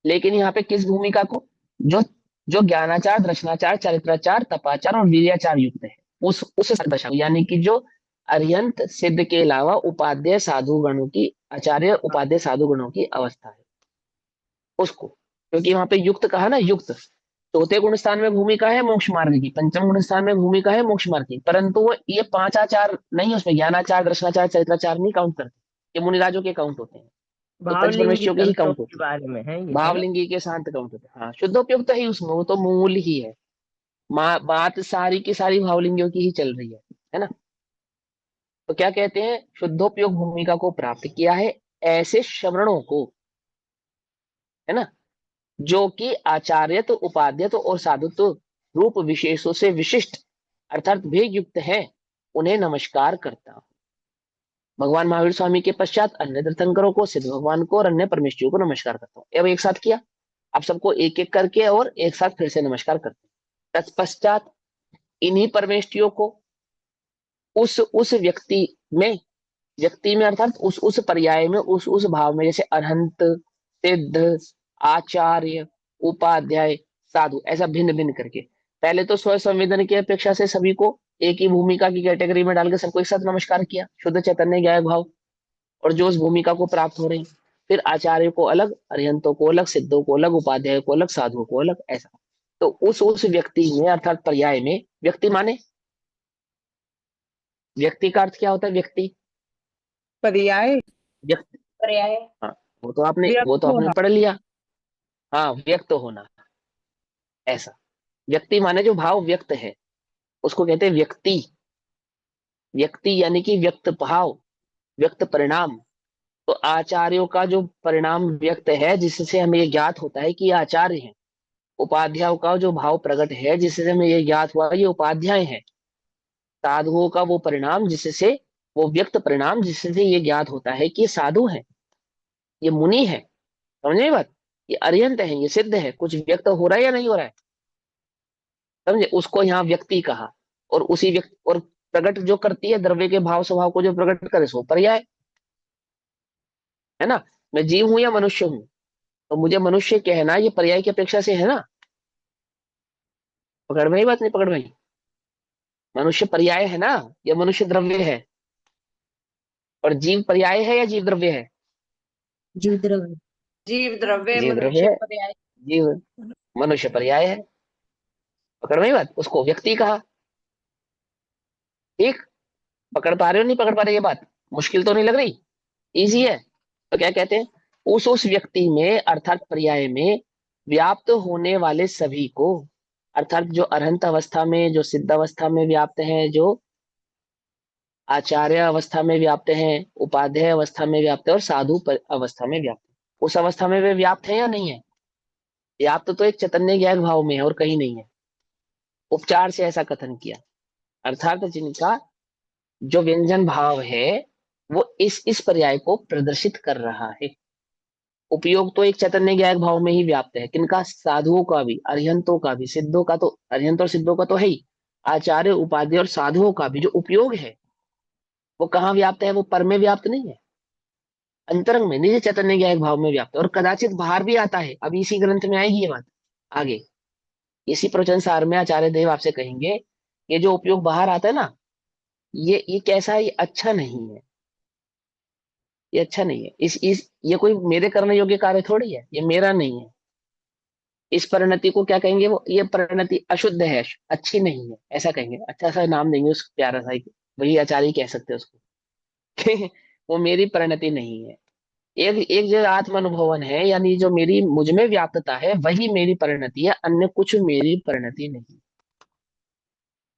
लेकिन यहाँ पे किस भूमिका को, जो जो ज्ञानाचार, दर्शनाचार, चरित्राचार, तपाचार और वीर्याचार युक्त है, उस दशा को, यानी कि जो अरिहंत सिद्ध के अलावा उपाध्याय साधु गणों की, आचार्य उपाध्याय साधु गणों की अवस्था है उसको, क्योंकि वहां पे युक्त कहा ना, युक्त। चौथे गुण स्थान में भूमिका है मोक्ष मार्ग की, पंचम गुण स्थान में भूमिका है मोक्ष मार्ग की, परंतु वो ये पांच आचार नहीं, उसमें ज्ञानाचार, दर्शनाचार, चरित्राचार नहीं काउंट करते, ये मुनिराजों के काउंट होते हैं, ये पंच भावलिंगी परमेश्वरियों के ही संतों काउंट के होते हैं। बारे में है ये, है ना? भावलिंगी के शांत काउंट होते हैं, हाँ शुद्धोपयुक्त है ही उसमें, वो तो मूल ही है। बात सारी की सारी भावलिंगियों की ही चल रही है ना। तो क्या कहते हैं, शुद्धोपयोग भूमिका को प्राप्त किया है ऐसे श्रवणों को, है ना, जो कि आचार्यत्व, उपाध्यत्व और साधुत्व रूप विशेषों से विशिष्ट अर्थात भेद युक्त है, उन्हें नमस्कार करता हूं। भगवान महावीर स्वामी के पश्चात अन्य तीर्थंकरों को, सिद्ध भगवान को और अन्य परमेश्वरों को नमस्कार करता हूँ। अब एक साथ किया, आप सबको एक एक करके और एक साथ फिर से नमस्कार करते हैं। तत्पश्चात इन्हीं परमेष्टियों को उस व्यक्ति में अर्थात उस पर्याय में, उस भाव में, जैसे अरहंत, सिद्ध, आचार्य, उपाध्याय, साधु, ऐसा भिन्न भिन्न करके, पहले तो स्व संवेदन की अपेक्षा से सभी को एक ही भूमिका की कैटेगरी में डालकर सबको एक साथ नमस्कार किया, शुद्ध चैतन्य ज्ञाय भाव, और जो उस भूमिका को प्राप्त हो रहे हैं। फिर आचार्य को अलग, अरिहंतों को अलग, सिद्धों को अलग, उपाध्याय को अलग, साधुओं को अलग, ऐसा। तो उस व्यक्ति में अर्थात पर्याय में, व्यक्ति माने, व्यक्ति का अर्थ क्या होता है, व्यक्ति, पर्याय, व्यक्ति, पर्याय। हाँ वो तो आपने व्यक्त होना। पढ़ लिया, हाँ व्यक्त होना, ऐसा। व्यक्ति माने जो भाव व्यक्त है उसको कहते हैं व्यक्ति। व्यक्ति यानी कि व्यक्त भाव, व्यक्त परिणाम। तो आचार्यों का जो परिणाम व्यक्त है जिससे हमें ये ज्ञात होता है कि ये आचार्य हैं, उपाध्यायों का जो भाव प्रकट है जिससे हमें ये ज्ञात हुआ ये उपाध्याय हैं, साधुओं का वो परिणाम जिससे, वो व्यक्त परिणाम जिससे ये ज्ञात होता है कि ये साधु हैं, ये मुनि है, समझे ये बात, ये अरिहंत है, ये सिद्ध है, कुछ व्यक्त हो रहा है या नहीं हो रहा है, समझे, उसको यहाँ व्यक्ति कहा। और उसी व्यक्ति और प्रकट जो करती है द्रव्य के भाव स्वभाव को, जो प्रकट करे सो पर्याय, है ना। मैं जीव हूं या मनुष्य हूं, तो मुझे मनुष्य कहना ये पर्याय की अपेक्षा से है ना। पकड़ भाई बात, नहीं पकड़ भाई, मनुष्य पर्याय है ना, या मनुष्य द्रव्य है, और जीव पर्याय है या जीव द्रव्य है, जीव द्रव्य। जीव द्रव्य, जीव द्रव्य मनुष्य है, पर्याय। जीव मनुष्य पर्याय है, पकड़ भाई बात, उसको व्यक्ति कहा। ठीक, पकड़ पा रहे हो, नहीं पकड़ पा रहे, ये बात मुश्किल तो नहीं लग रही, इजी है। तो क्या कहते हैं, उस व्यक्ति में अर्थात पर्याय में व्याप्त होने वाले सभी को, अर्थात जो अरहंत अवस्था में, जो सिद्ध अवस्था में व्याप्त है, जो आचार्य अवस्था में व्याप्त हैं, उपाध्याय अवस्था में व्याप्त है और साधु अवस्था में व्याप्त है, उस अवस्था में वे व्याप्त है या नहीं है। व्याप्त तो एक चैतन्य ज्ञान भाव में है और कहीं नहीं है। उपचार से ऐसा कथन किया, अर्थात जिनका जो व्यंजन भाव है वो इस पर्याय को प्रदर्शित कर रहा है। उपयोग तो एक चैतन्य ज्ञान भाव में ही व्याप्त है, किनका, साधुओं का भी, अरिहंतों का भी, सिद्धों का तो, अरिहंत और सिद्धों का तो है ही, आचार्य, उपाध्याय और साधुओं का भी जो उपयोग है वो कहाँ व्याप्त है, वो पर में व्याप्त नहीं है, अंतरंग में, निज चैतन्य ज्ञान भाव में व्याप्त है, और कदाचित बाहर भी आता है। अभी इसी ग्रंथ में आएगी ये बात आगे, इसी प्रवचन सार में आचार्य देव आपसे कहेंगे, ये जो उपयोग बाहर आता है ना, ये कैसा है, ये अच्छा नहीं है, ये अच्छा नहीं है, इस ये कोई मेरे करने योग्य कार्य थोड़ी है, ये मेरा नहीं है। इस परिणति को क्या कहेंगे, वो ये परिणति अशुद्ध है, अच्छी नहीं है, ऐसा कहेंगे, अच्छा सा नाम देंगे उस प्यारा सा, वही आचार्य कह सकते हैं उसको वो मेरी परिणति नहीं है। एक एक जो आत्म अनुभवन है, यानी जो मेरी मुझ में व्याप्तता है वही मेरी परिणति है, अन्य कुछ मेरी परिणति नहीं।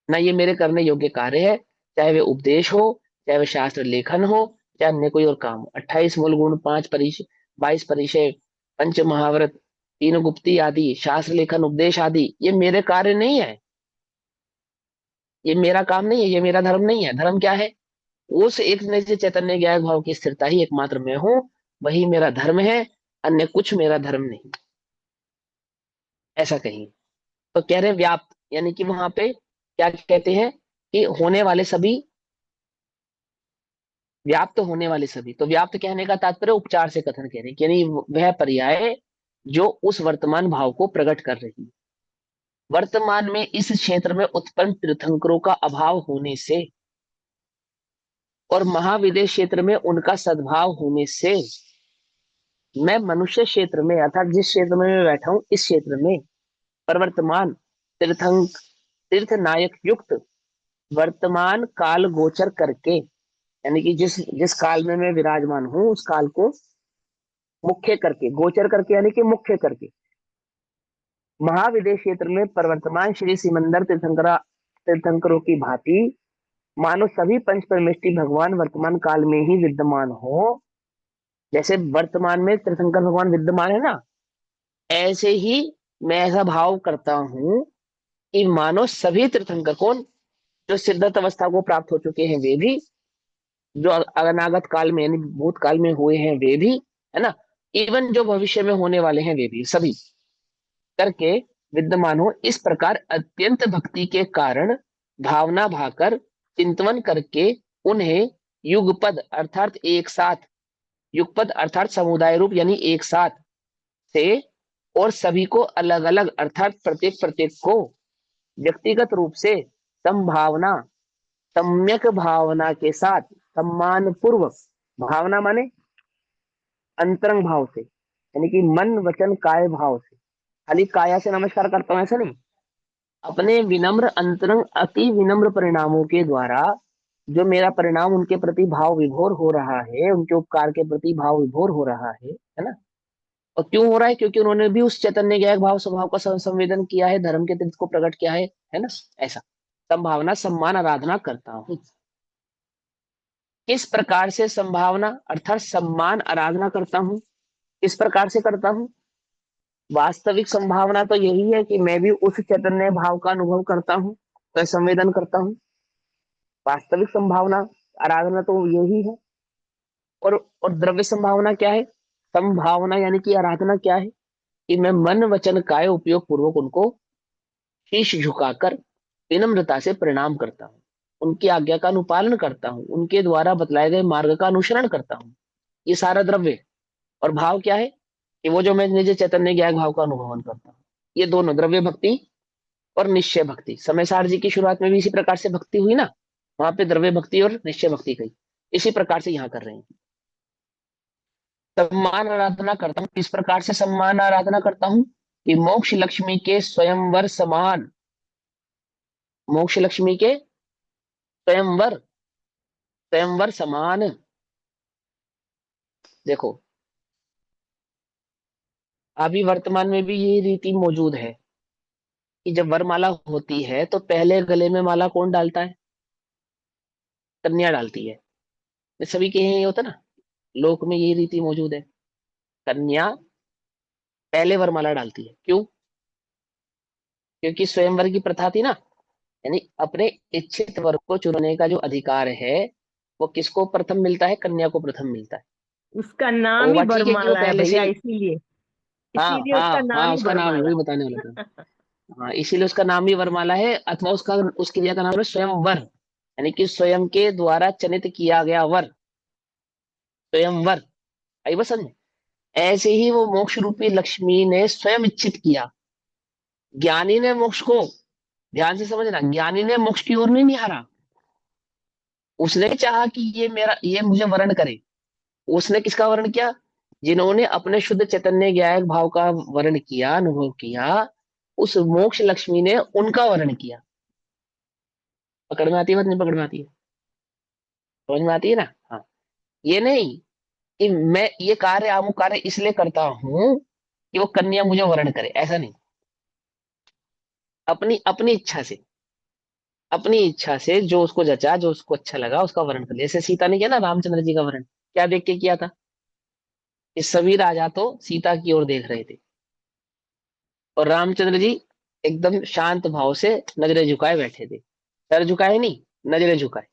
ना ये मेरे करने योग्य कार्य है, चाहे वे उपदेश हो, चाहे वे शास्त्र लेखन हो, चाहे अन्य कोई और काम हो। 28 मूल गुण, 5 परिचय, 22 परिचय, पंच महाव्रत, 3 गुप्ती आदि, शास्त्र लेखन, उपदेश आदि, ये मेरे कार्य नहीं है, ये मेरा काम नहीं है, ये मेरा धर्म नहीं है। धर्म क्या है, उस एक नित्य चैतन्य ज्ञान भाव की स्थिरता ही एकमात्र मैं हूं, वही मेरा धर्म है, अन्य कुछ मेरा धर्म नहीं, ऐसा कहीं। तो कह रहे व्याप्त, यानी कि वहां पे क्या कहते हैं कि होने वाले सभी, व्याप्त होने वाले सभी। तो व्याप्त कहने का तात्पर्य उपचार से कथन कह रहे हैं, यानी वह पर्याय जो उस वर्तमान भाव को प्रकट कर रही है। वर्तमान में इस क्षेत्र में उत्पन्न तीर्थंकरों का अभाव होने से और महाविदेश क्षेत्र में उनका सद्भाव होने से मैं मनुष्य क्षेत्र में, अर्थात जिस क्षेत्र में मैं बैठा हूं, इस क्षेत्र में प्रवर्तमान तीर्थ नायक युक्त वर्तमान काल गोचर करके, यानी कि जिस जिस काल में मैं विराजमान हूं उस काल को मुख्य करके, गोचर करके यानी कि मुख्य करके, महाविदेश क्षेत्र में प्रवर्तमान श्री सिमंदर तीर्थंकरों की भांति मानो सभी पंच परमेष्टि भगवान वर्तमान काल में ही विद्यमान हो। जैसे वर्तमान में तीर्थंकर भगवान विद्यमान है ना, ऐसे ही मैं ऐसा भाव करता हूं कि मानो सभी तीर्थंकर, कौन, जो सिद्धत अवस्था को प्राप्त हो चुके हैं वे भी, जो अनागत काल में यानी भूतकाल में हुए हैं वे भी, है ना, इवन जो भविष्य में होने वाले हैं वे भी, सभी करके विद्यमान हो। इस प्रकार अत्यंत भक्ति के कारण भावना भाकर चिंतवन करके उन्हें युगपद अर्थात एक साथ, युगपद अर्थात समुदाय रूप यानी एक साथ से, और सभी को अलग अलग अर्थात प्रत्येक प्रत्येक को व्यक्तिगत रूप से संभावना, सम्यक भावना के साथ, सम्मान पूर्वक, भावना माने अंतरंग भाव से, यानी कि मन वचन काय भाव से, खाली काया से नमस्कार करता हूं ऐसा नहीं, अपने विनम्र अंतरंग अति विनम्र परिणामों के द्वारा जो मेरा परिणाम उनके प्रति भाव विभोर हो रहा है, उनके उपकार के प्रति भाव विभोर हो रहा है ना। और क्यों हो रहा है? क्योंकि उन्होंने भी उस चैतन्य ज्ञायक भाव स्वभाव का संवेदन किया है, धर्म के तीर्थ को प्रकट किया है ना। ऐसा संभावना सम्मान आराधना करता हूं। किस प्रकार से संभावना अर्थात सम्मान आराधना करता हूं? किस प्रकार से करता हूं? वास्तविक संभावना तो यही है कि मैं भी उस चैतन्य भाव का अनुभव करता हूं, तो संवेदन करता हूं। वास्तविक संभावना आराधना तो यही है। और द्रव्य संभावना क्या है? संभावना यानी कि आराधना क्या है? कि मैं मन वचन काय उपयोग पूर्वक उनको शीश झुकाकर विनम्रता से प्रणाम करता हूँ, उनकी आज्ञा का अनुपालन करता हूँ, उनके द्वारा बतलाए गए मार्ग का अनुसरण करता हूँ। ये सारा द्रव्य। और भाव क्या है? कि वो जो मैं निज चैतन्य ज्ञान भाव का अनुभवन करता हूँ। ये दोनों, द्रव्य भक्ति और निश्चय भक्ति। समय सार जी की शुरुआत में भी इसी प्रकार से भक्ति हुई ना, वहां पे द्रव्य भक्ति और निश्चय भक्ति कही, इसी प्रकार से यहाँ कर रहे हैं। सम्मान आराधना करता हूँ। किस प्रकार से सम्मान आराधना करता हूँ? कि मोक्ष लक्ष्मी के स्वयंवर समान, मोक्ष लक्ष्मी के स्वयंवर, स्वयंवर समान। देखो अभी वर्तमान में भी ये रीति मौजूद है कि जब वरमाला होती है तो पहले गले में माला कौन डालता है? कन्या डालती है। ये सभी के यहाँ ये होता ना, लोक में ये रीति मौजूद है, कन्या पहले वरमाला डालती है। क्यों? क्योंकि स्वयंवर की प्रथा थी ना, यानी अपने इच्छित वर को चुनने का जो अधिकार है वो किसको प्रथम मिलता है? कन्या को प्रथम मिलता है। उसका और नाम वो ही बात ठीक है कि वो वरमाला है पहले से भैया, ही, इसीलिए हाँ इसीलिए उसका हाँ नाम हाँ, ही उसका नाम वरमाला वही बताने वाला था। हाँ, इसीलिए उसका नाम ही वरमाला है, अथवा उसका, उस क्रिया का नाम है स्वयंवर, यानी कि स्वयं के द्वारा चयनित किया गया वर, स्वयंवर। आई बस समझ में? ऐसे ही वो मोक्ष रूपी लक्ष्मी ने स्वयं इच्छित किया। ज्ञानी ने मोक्ष को, ध्यान से समझना, ज्ञानी ने मोक्ष की ओर नहीं निहारा। उसने चाहा कि ये मेरा, ये मुझे वर्ण करे। उसने किसका वर्ण किया? जिन्होंने अपने शुद्ध चैतन्य ज्ञायक भाव का वर्ण किया, अनुभव किया, उस मोक्ष लक्ष्मी ने उनका वर्ण किया। पकड़ में आती है बात? नहीं पकड़ में आती है? समझ में आती है ना? हाँ। ये नहीं कि मैं ये कार्य अमुक कार्य इसलिए करता हूं कि वो कन्या मुझे वर्ण करे, ऐसा नहीं। अपनी अपनी इच्छा से, अपनी इच्छा से जो उसको जचा, जो उसको अच्छा लगा उसका वर्ण कर लिया। जैसे सीता ने किया ना रामचंद्र जी का वर्ण, क्या देख के किया था? कि सभी राजा तो सीता की ओर देख रहे थे और रामचंद्र जी एकदम शांत भाव से नजरें झुकाए बैठे थे। सर झुकाए नहीं, नजरें झुकाए,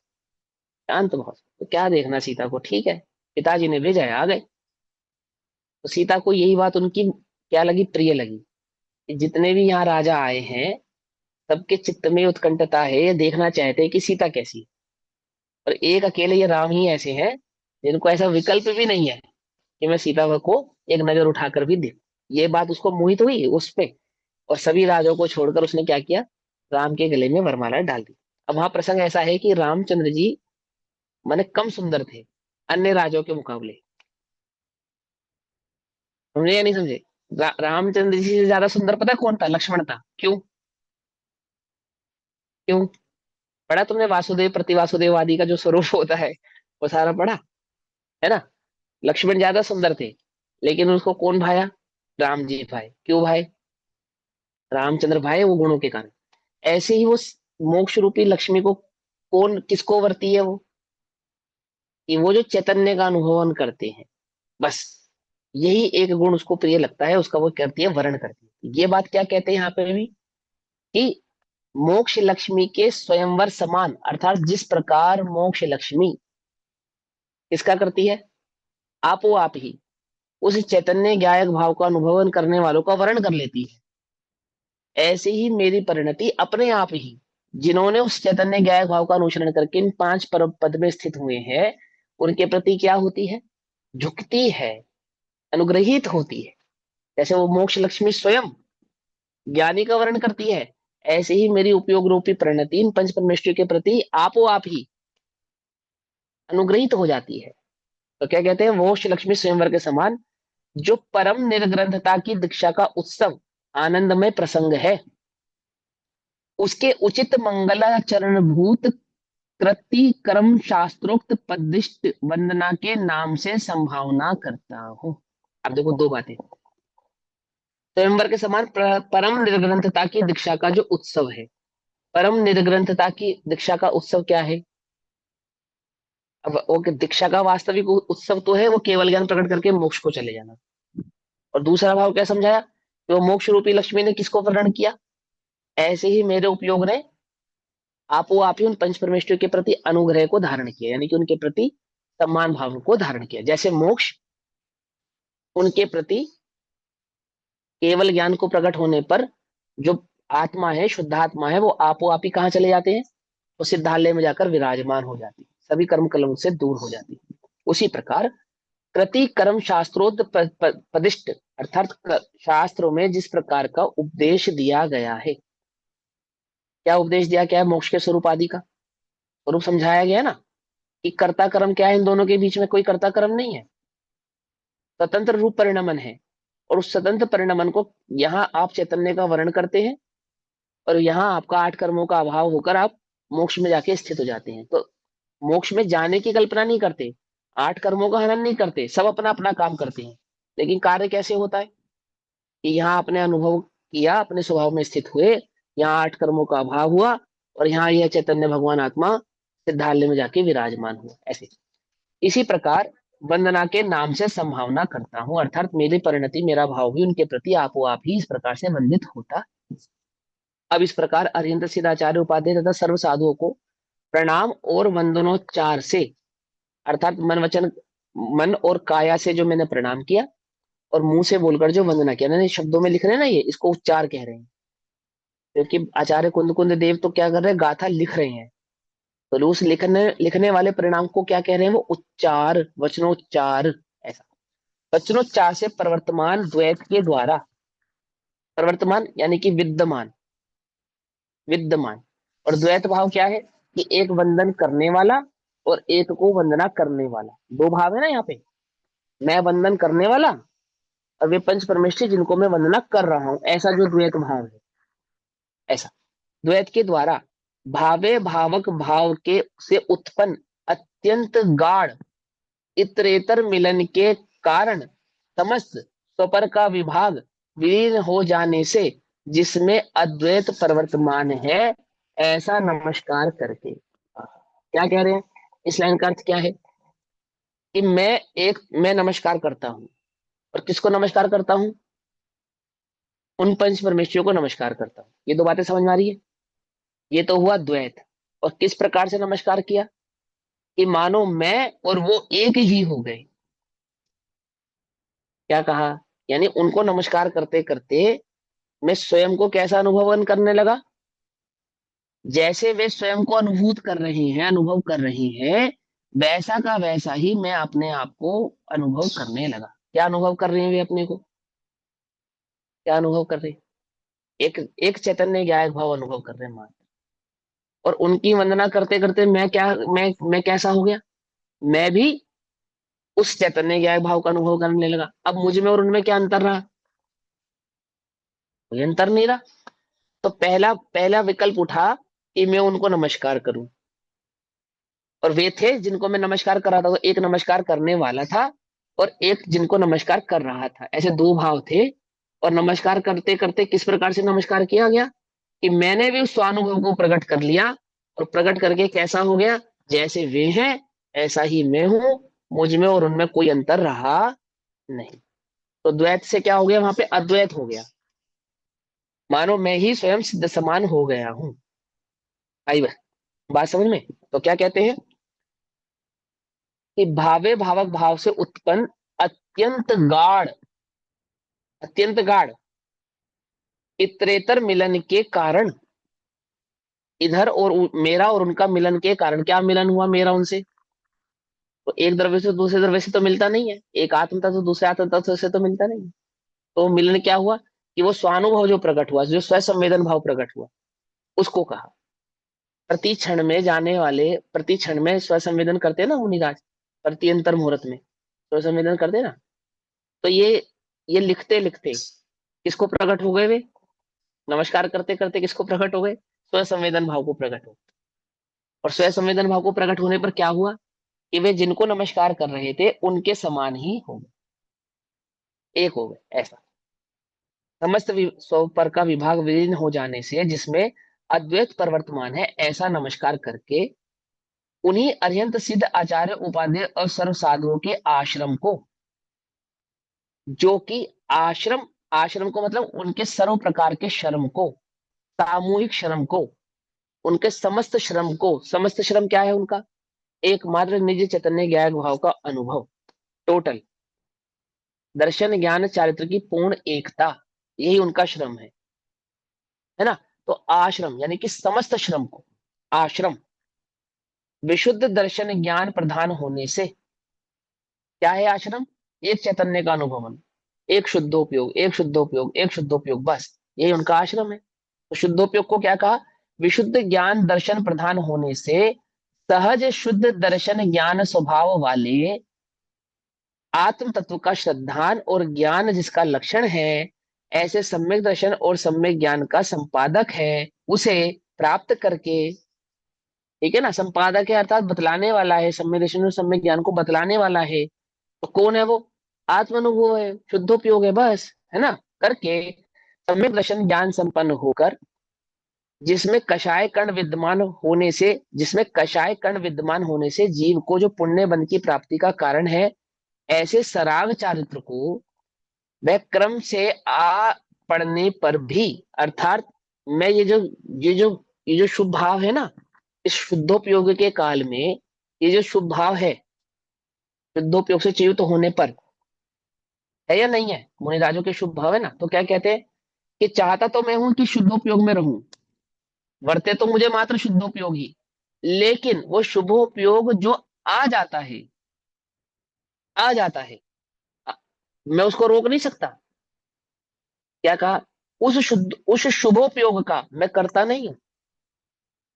शांत भाव से। तो क्या देखना सीता को, ठीक है, पिताजी ने भेजा है, आ गए। तो सीता को यही बात उनकी क्या लगी? प्रिय लगी कि जितने भी यहाँ राजा आए हैं सबके चित्त में उत्कंठता है, ये देखना चाहते हैं कि सीता कैसी है। और एक अकेले ये राम ही ऐसे हैं जिनको ऐसा विकल्प भी नहीं है कि मैं सीता को एक नजर उठाकर भी देखूं। ये बात उसको मोहित हुई उस पे, और सभी राजों को छोड़कर उसने क्या किया, राम के गले में वरमाला डाल दी। अब वहां प्रसंग ऐसा है कि रामचंद्र जी माने कम सुंदर थे अन्य राजों के मुकाबले। समझे या नहीं समझे? रामचंद्र जी से ज्यादा सुंदर पता है कौन था? लक्ष्मण था। क्यों? क्यों? पढ़ा तुमने वासुदेव प्रति वासुदेव आदि का जो स्वरूप होता है, वो सारा पढ़ा है ना? लक्ष्मण ज्यादा सुंदर थे, लेकिन उसको कौन भाया? राम जी भाई। क्यों भाई? रामचंद्र भाई वो गुणों के कारण। ऐसे ही वो मोक्ष रूपी लक्ष्मी को कौन किसको वर्ती है वो? कि वो जो चैतन्य का अनुभवन करते हैं, बस यही एक गुण उसको प्रिय लगता है, उसका वो करती है, वर्ण करती है। ये बात क्या कहते हैं यहाँ पे भी, कि मोक्ष लक्ष्मी के स्वयंवर समान, अर्थात जिस प्रकार मोक्ष लक्ष्मी किसका करती है, आपो आप ही उस चैतन्य ज्ञायक भाव का अनुभवन करने वालों का वर्ण कर लेती है, ऐसे ही मेरी परिणति अपने आप ही जिन्होंने उस चैतन्य ज्ञायक भाव का अनुसरण करके इन पांच परम पद में स्थित हुए हैं, उनके प्रति क्या होती है? झुकती है, अनुग्रहित होती है। जैसे वो मोक्ष लक्ष्मी स्वयं ज्ञानी का वर्ण करती है, ऐसे ही मेरी उपयोग रूपी परिणति इन पंच परमेश्वर के प्रति आपो आप ही अनुग्रहित हो जाती है। तो क्या कहते हैं? मोक्ष लक्ष्मी स्वयंवर के समान जो परम निर्ग्रंथता की दीक्षा का उत्सव आनंदमय प्रसंग है, उसके उचित मंगलाचरण भूत कृति कर्म शास्त्रोक्त पदिष्ट वंदना के नाम से संभावना करता हूं। अब देखो दो बातें। स्वयंवर के समान परम निर्ग्रंथता की दीक्षा का जो उत्सव है, परम निर्ग्रंथता की दीक्षा का उत्सव क्या है? अब ओके, दीक्षा का वास्तविक उत्सव तो है वो केवल ज्ञान प्रकट करके मोक्ष को चले जाना। और दूसरा भाव क्या समझाया? कि वो मोक्ष रूपी लक्ष्मी ने किसको वर्ण किया? ऐसे ही मेरे उपयोग ने आपो आप ही उन पंच परमेश्वर के प्रति अनुग्रह को धारण किया, यानी कि उनके प्रति सम्मान भाव को धारण किया। जैसे मोक्ष उनके प्रति केवल ज्ञान को प्रकट होने पर जो आत्मा है, शुद्ध आत्मा है, वो आपो आप ही कहाँ चले जाते हैं? वो सिद्धालय में जाकर विराजमान हो जाती है, सभी कर्म कलम से दूर हो जाती है। उसी प्रकार कृति कर्म शास्त्रोक्त पदिष्ट, अर्थात शास्त्रों में जिस प्रकार का उपदेश दिया गया है, क्या उपदेश दिया? क्या है? मोक्ष के स्वरूप आदि का स्वरूप समझाया गया ना, कि कर्ता कर्म क्या है, इन दोनों के बीच में कोई कर्ता कर्म नहीं है, स्वतंत्र रूप परिणमन है। और उस स्वतंत्र परिणमन को यहाँ आप चैतन्य का वर्ण करते हैं, और यहाँ आपका आठ कर्मों का अभाव होकर आप मोक्ष में जाके स्थित हो जाते हैं। तो मोक्ष में जाने की कल्पना नहीं करते, आठ कर्मों का हनन नहीं करते, सब अपना अपना काम करते हैं। लेकिन कार्य कैसे होता है? कि यहाँ आपने अनुभव किया, अपने स्वभाव में स्थित हुए, यहाँ आठ कर्मों का अभाव हुआ, और यहाँ यह चैतन्य भगवान आत्मा सिद्धालय में जाके विराजमान हुआ। ऐसे इसी प्रकार वंदना के नाम से संभावना करता हूं, अर्थात मेरी परिणति, मेरा भाव भी उनके प्रति आपो आप ही इस प्रकार से वंदित होता। अब इस प्रकार अरिहंत सिद्धाचार्य उपाध्याय तथा सर्व साधुओं को प्रणाम और वंदनोच्चार से, अर्थात मन वचन, मन और काया से जो मैंने प्रणाम किया, और मुंह से बोलकर जो वंदना किया, यानी शब्दों में लिख रहे हैं ना, ये इसको उच्चार कह रहे हैं। क्योंकि आचार्य कुंद कुंद देव तो क्या कर रहे हैं? गाथा लिख रहे हैं। तो उस लिखने वाले परिणाम को क्या कह रहे हैं? वो उच्चार, वचनोच्चार। ऐसा वचनोच्चार से प्रवर्तमान द्वैत के द्वारा, प्रवर्तमान यानी कि विद्यमान, विद्यमान। और द्वैत भाव क्या है? कि एक वंदन करने वाला और एक को वंदना करने वाला, दो भाव है ना यहाँ पे। मैं वंदन करने वाला और वे पंच परमेश्वर जिनको मैं वंदना कर रहा हूं, ऐसा जो द्वैत भाव है। ऐसा द्वैत के द्वारा भावे भावक भाव के से उत्पन्न अत्यंत गाढ़ इतरेतर मिलन के कारण समस्त स्वपर का विभाग विलीन हो जाने से जिसमें अद्वैत प्रवर्तमान है, ऐसा नमस्कार करके। क्या कह रहे हैं? इस लाइन का अर्थ क्या है? कि मैं नमस्कार करता हूं, और किसको नमस्कार करता हूं? उन पंच परमेश्वरों को नमस्कार करता हूं। ये दो बातें समझ में आ रही है? ये तो हुआ द्वैत। और किस प्रकार से नमस्कार किया? कि मानो मैं और वो एक ही हो गए। क्या कहा? यानी उनको नमस्कार करते करते मैं स्वयं को कैसा अनुभवन करने लगा? जैसे वे स्वयं को अनुभूत कर रही हैं, अनुभव कर रही हैं, वैसा का वैसा ही मैं अपने आप को अनुभव करने लगा। क्या अनुभव कर रही हैं वे अपने को? क्या अनुभव कर रही हैं? एक एक चैतन्य ज्ञायक भाव अनुभव कर रहे हैं मात्र। और उनकी वंदना करते करते मैं कैसा हो गया? मैं भी उस चैतन्य ज्ञायक भाव का अनुभव करने लगा। अब मुझ में और उनमें क्या अंतर रहा? कोई अंतर नहीं रहा। तो पहला पहला विकल्प उठा कि मैं उनको नमस्कार करूं, और वे थे जिनको मैं नमस्कार कर रहा था, तो एक नमस्कार करने वाला था और एक जिनको नमस्कार कर रहा था, ऐसे दो भाव थे। और नमस्कार करते करते किस प्रकार से नमस्कार किया गया कि मैंने भी उस स्वानुभव को प्रकट कर लिया, और प्रकट करके कैसा हो गया? जैसे वे हैं ऐसा ही मैं हूं, मुझ में और उनमें कोई अंतर रहा नहीं। तो द्वैत से क्या हो गया? वहां पे अद्वैत हो गया, मानो मैं ही स्वयं सिद्ध समान हो गया हूं। आई बात समझ में? तो क्या कहते हैं कि भावे भावक भाव से उत्पन्न अत्यंत गाढ़, अत्यंत गाढ़ इतरेतर मिलन के कारण, इधर और मेरा और उनका मिलन के कारण, क्या मिलन हुआ मेरा उनसे? तो एक द्रव्य से दूसरे द्रव्य से तो मिलता नहीं है, एक आत्म तत्व दूसरे आत्म तत्व से तो मिलता नहीं है। तो मिलन क्या हुआ कि वो स्वानुभव जो प्रकट हुआ, जो स्व संवेदन भाव प्रकट हुआ, उसको कहा। प्रति क्षण में जाने वाले, प्रति क्षण में स्व संवेदन करते हैं ना मुनिराज, प्रति अंतर मुहूर्त में स्व संवेदन करते हैं ना। तो ये लिखते लिखते किसको प्रकट हो गए वे? नमस्कार करते करते किसको प्रकट हो गए? स्व संवेदन भाव को प्रकट हो। और स्व संवेदन भाव को प्रकट होने पर क्या हुआ कि वे जिनको नमस्कार कर रहे थे उनके समान ही हो गए, एक हो गए। ऐसा समस्त स्वपर का विभाग विलीन हो जाने से जिसमें अद्वैत प्रवर्तमान है, ऐसा नमस्कार करके उन्हीं अत्यंत सिद्ध आचार्य उपाध्याय और सर्व साधुओं के आश्रम को, जो कि आश्रम, आश्रम को मतलब उनके सर्व प्रकार के श्रम को, सामूहिक श्रम को, उनके समस्त श्रम को, समस्त श्रम क्या है उनका? एकमात्र निज चैतन्य ज्ञान भाव का अनुभव, टोटल दर्शन ज्ञान चारित्र की पूर्ण एकता, यही उनका श्रम है ना। तो आश्रम यानी कि समस्त श्रम को, आश्रम विशुद्ध दर्शन ज्ञान प्रधान होने से, क्या है आश्रम? एक चैतन्य का अनुभवन, एक शुद्धोपयोग, एक शुद्धोपयोग, एक शुद्धोपयोग, बस यही उनका आश्रम है। तो शुद्धोपयोग को क्या कहा? विशुद्ध ज्ञान दर्शन प्रधान होने से सहज शुद्ध दर्शन ज्ञान स्वभाव वाले आत्म तत्व का श्रद्धान और ज्ञान जिसका लक्षण है, ऐसे सम्यक दर्शन और सम्यक ज्ञान का संपादक है, उसे प्राप्त करके, ठीक है ना, संपादक है अर्थात बतलाने वाला है, सम्यक दर्शन और सम्यक ज्ञान को बतलाने वाला है। तो कौन है वो? आत्मानुभव है, शुद्धोपयोग है, बस, है ना, करके सम्यक दर्शन ज्ञान संपन्न होकर, जिसमें कषाय कण विद्यमान होने से, जिसमें कषाय कण विद्यमान होने से जीव को जो पुण्य बंध की प्राप्ति का कारण है, ऐसे सराग चारित्र को वह क्रम से आ पढ़ने पर भी, अर्थात मैं ये जो शुभ भाव है ना, इस शुद्धोपयोग के काल में ये जो शुभ भाव है, शुद्धोपयोग से च्युत होने पर है या नहीं है? मुनिराजों के शुभ भाव है ना। तो क्या कहते हैं कि चाहता तो मैं हूं कि शुद्धोपयोग में रहूं, वर्ते तो मुझे मात्र शुद्धोपयोग ही, लेकिन वो शुभोपयोग जो आ जाता है, आ जाता है, अ- मैं उसको रोक नहीं सकता। क्या कहा? उस शुभोपयोग का मैं करता नहीं हूं,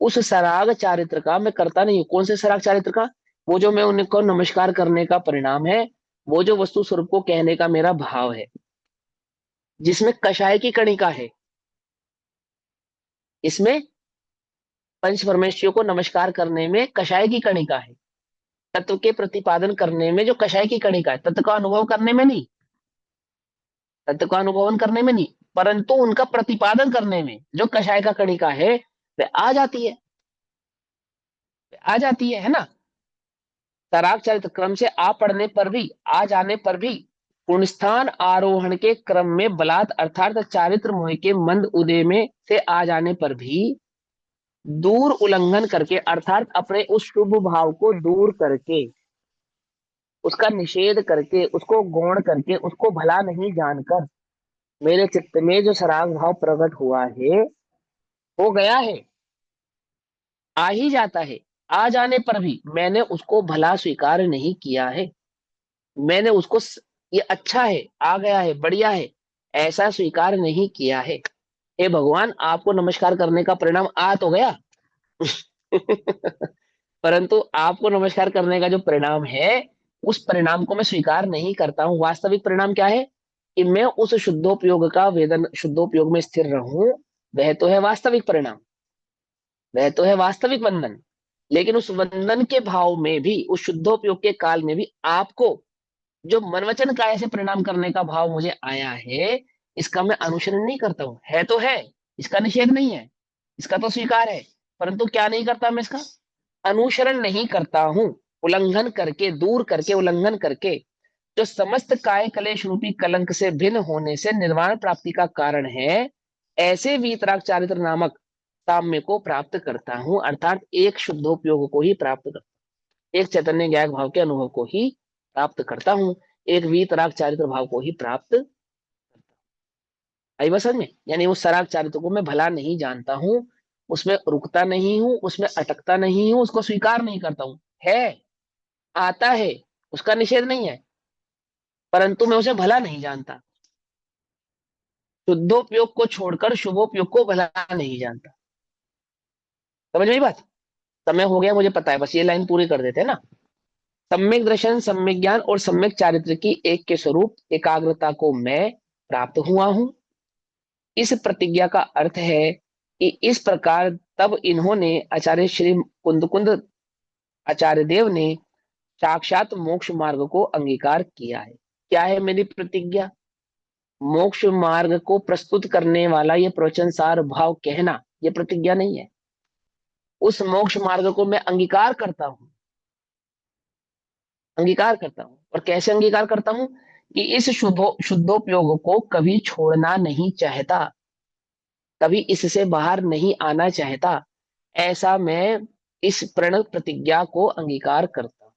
उस सराग चारित्र का मैं करता नहीं हूं। कौन से सराग चारित्र का? वो जो मैं उनको नमस्कार करने का परिणाम है, वो जो वस्तु स्वरूप को कहने का मेरा भाव है, जिसमें कषाय की कणिका है, इसमें पंच परमेश्वरियों को नमस्कार करने में कषाय की कणिका है, तत्व के प्रतिपादन करने में जो कषाय की कणिका है, तत्व का अनुभव करने में नहीं, तत्व का अनुभवन करने में नहीं, परंतु उनका प्रतिपादन करने में जो कषाय का कणिका है वह आ जाती है, आ जाती है ना। तराक चरित्र क्रम से आ पढ़ने पर भी, आ जाने पर भी, पुण्यस्थान आरोहण के क्रम में बलात् अर्थात चारित्र मोह के मंद उदय में से आ जाने पर भी दूर उल्लंघन करके, अर्थात अपने उस शुभ भाव को दूर करके, उसका निषेध करके, उसको गौण करके, उसको भला नहीं जानकर मेरे चित्त में जो सराग भाव प्रकट हुआ है, हो गया है, आ ही जाता है, आ जाने पर भी मैंने उसको भला स्वीकार नहीं किया है। मैंने उसको ये अच्छा है, आ गया है, बढ़िया है, ऐसा स्वीकार नहीं किया है। हे भगवान, आपको नमस्कार करने का परिणाम आ तो गया परंतु आपको नमस्कार करने का जो परिणाम है, उस परिणाम को मैं स्वीकार नहीं करता हूं। वास्तविक परिणाम क्या है कि मैं उस शुद्धोपयोग का वेदन शुद्धोपयोग में स्थिर रहूं। वह तो है वास्तविक परिणाम, वह तो है वास्तविक वंदन। लेकिन उस वंदन के भाव में भी, उस शुद्धोपयोग के काल में भी, आपको जो मन वचन काया से परिणाम करने का भाव मुझे आया है, इसका मैं अनुसरण नहीं करता हूं। है तो है, इसका निषेध नहीं है, इसका तो स्वीकार है, परंतु क्या नहीं करता मैं इसका अनुसरण नहीं करता हूं। उल्लंघन करके, दूर करके, उल्लंघन करके, जो समस्त काय कलेश रूपी कलंक से भिन्न होने से निर्वाण प्राप्ति का कारण है, ऐसे वीतराग चारित्र नामक साम्य को प्राप्त करता हूं। अर्थात एक शुद्धोपयोग को ही प्राप्त करता हूं, एक चैतन्य ज्ञान भाव के अनुभव को ही प्राप्त करता हूं, एक वीतराग चारित्र भाव को ही प्राप्त करता हूं। आई बात समझ में? यानी उस सराग चारित्र को मैं भला नहीं जानता हूं, उसमें रुकता नहीं हूं, उसमें अटकता नहीं हूं, उसको स्वीकार नहीं करता हूं। है, आता है, उसका निषेध नहीं है, परंतु मैं उसे भला नहीं जानता। शुद्धोपयोग को छोड़कर शुभोपयोग को भला नहीं जानता। समझ में आई बात? समय हो गया मुझे पता है, बस ये लाइन पूरी कर देते हैं ना। सम्यक दर्शन, सम्यक ज्ञान और सम्यक चारित्र की एक के स्वरूप एकाग्रता को मैं प्राप्त हुआ हूं। इस प्रतिज्ञा का अर्थ है कि इस प्रकार तब इन्होंने आचार्य श्री कुंद आचार्य देव ने साक्षात मोक्ष मार्ग को अंगीकार किया है। क्या है मेरी प्रतिज्ञा? मोक्ष मार्ग को प्रस्तुत करने वाला ये प्रवचन सार भाव कहना, ये प्रतिज्ञा नहीं है। उस मोक्ष मार्ग को मैं अंगीकार करता हूं, अंगीकार करता हूं। और कैसे अंगीकार करता हूं? कि इस शुद्धोपयोग को कभी छोड़ना नहीं चाहता, कभी इससे बाहर नहीं आना चाहता, ऐसा मैं इस प्रण प्रतिज्ञा को अंगीकार करता हूं।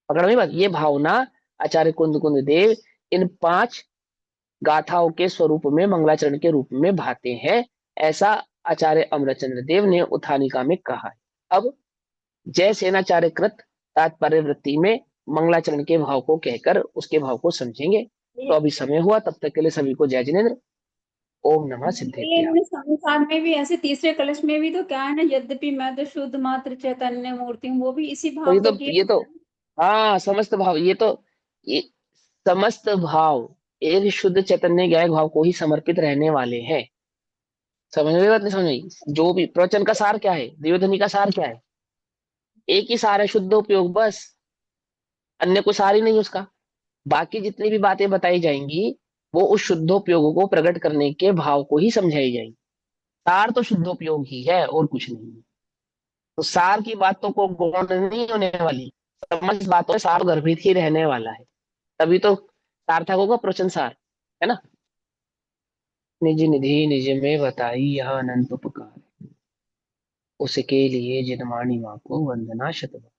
पकड़ में बात? ये भावना आचार्य कुंद देव इन 5 गाथाओं के स्वरूप में मंगलाचरण के रूप में भाते हैं, ऐसा आचार्य अमरचंद्र देव ने उत्थानिका में कहा है। अब जय सेनाचार्य कृत तात्पर्य वृत्ति में मंगलाचरण के भाव को कहकर उसके भाव को समझेंगे। तो अभी समय हुआ, तब तक के लिए सभी को जय जिनेन्द्र। ओम नमः ये सिद्धेभ्यः। इनमें संसार में भी ऐसे तीसरे कलश में भी तो क्या है ना, यद्यपि मैं तो शुद्ध मात्र चैतन्य मूर्ति हूँ, वो भी इसी तो भाव को किए। ये तो हाँ, समस्त भाव, ये समस्त भाव एक शुद्ध चैतन्य ज्ञान भाव को ही समर्पित रहने वाले हैं। समझ में बात? नहीं समझ में? जो भी प्रवचन का सार क्या है, दिव्यधनी का सार क्या है? एक ही सार है, शुद्ध उपयोग, बस। अन्य कोई सार ही नहीं उसका। बाकी जितनी भी बातें बताई जाएंगी, वो उस शुद्धोपयोग को प्रकट करने के भाव को ही समझाई जाएगी। सार तो शुद्धोपयोग ही है और कुछ नहीं है। तो सार की बातों को गौण नहीं होने वाली, समस्त बातों में सार गर्भित ही रहने वाला है। तभी तो सार्थक होगा प्रवचन सार, है ना। निज निधि निज में बताई यह अनंत उपकार, उसके लिए जिनवाणी माँ को वंदना शतबार।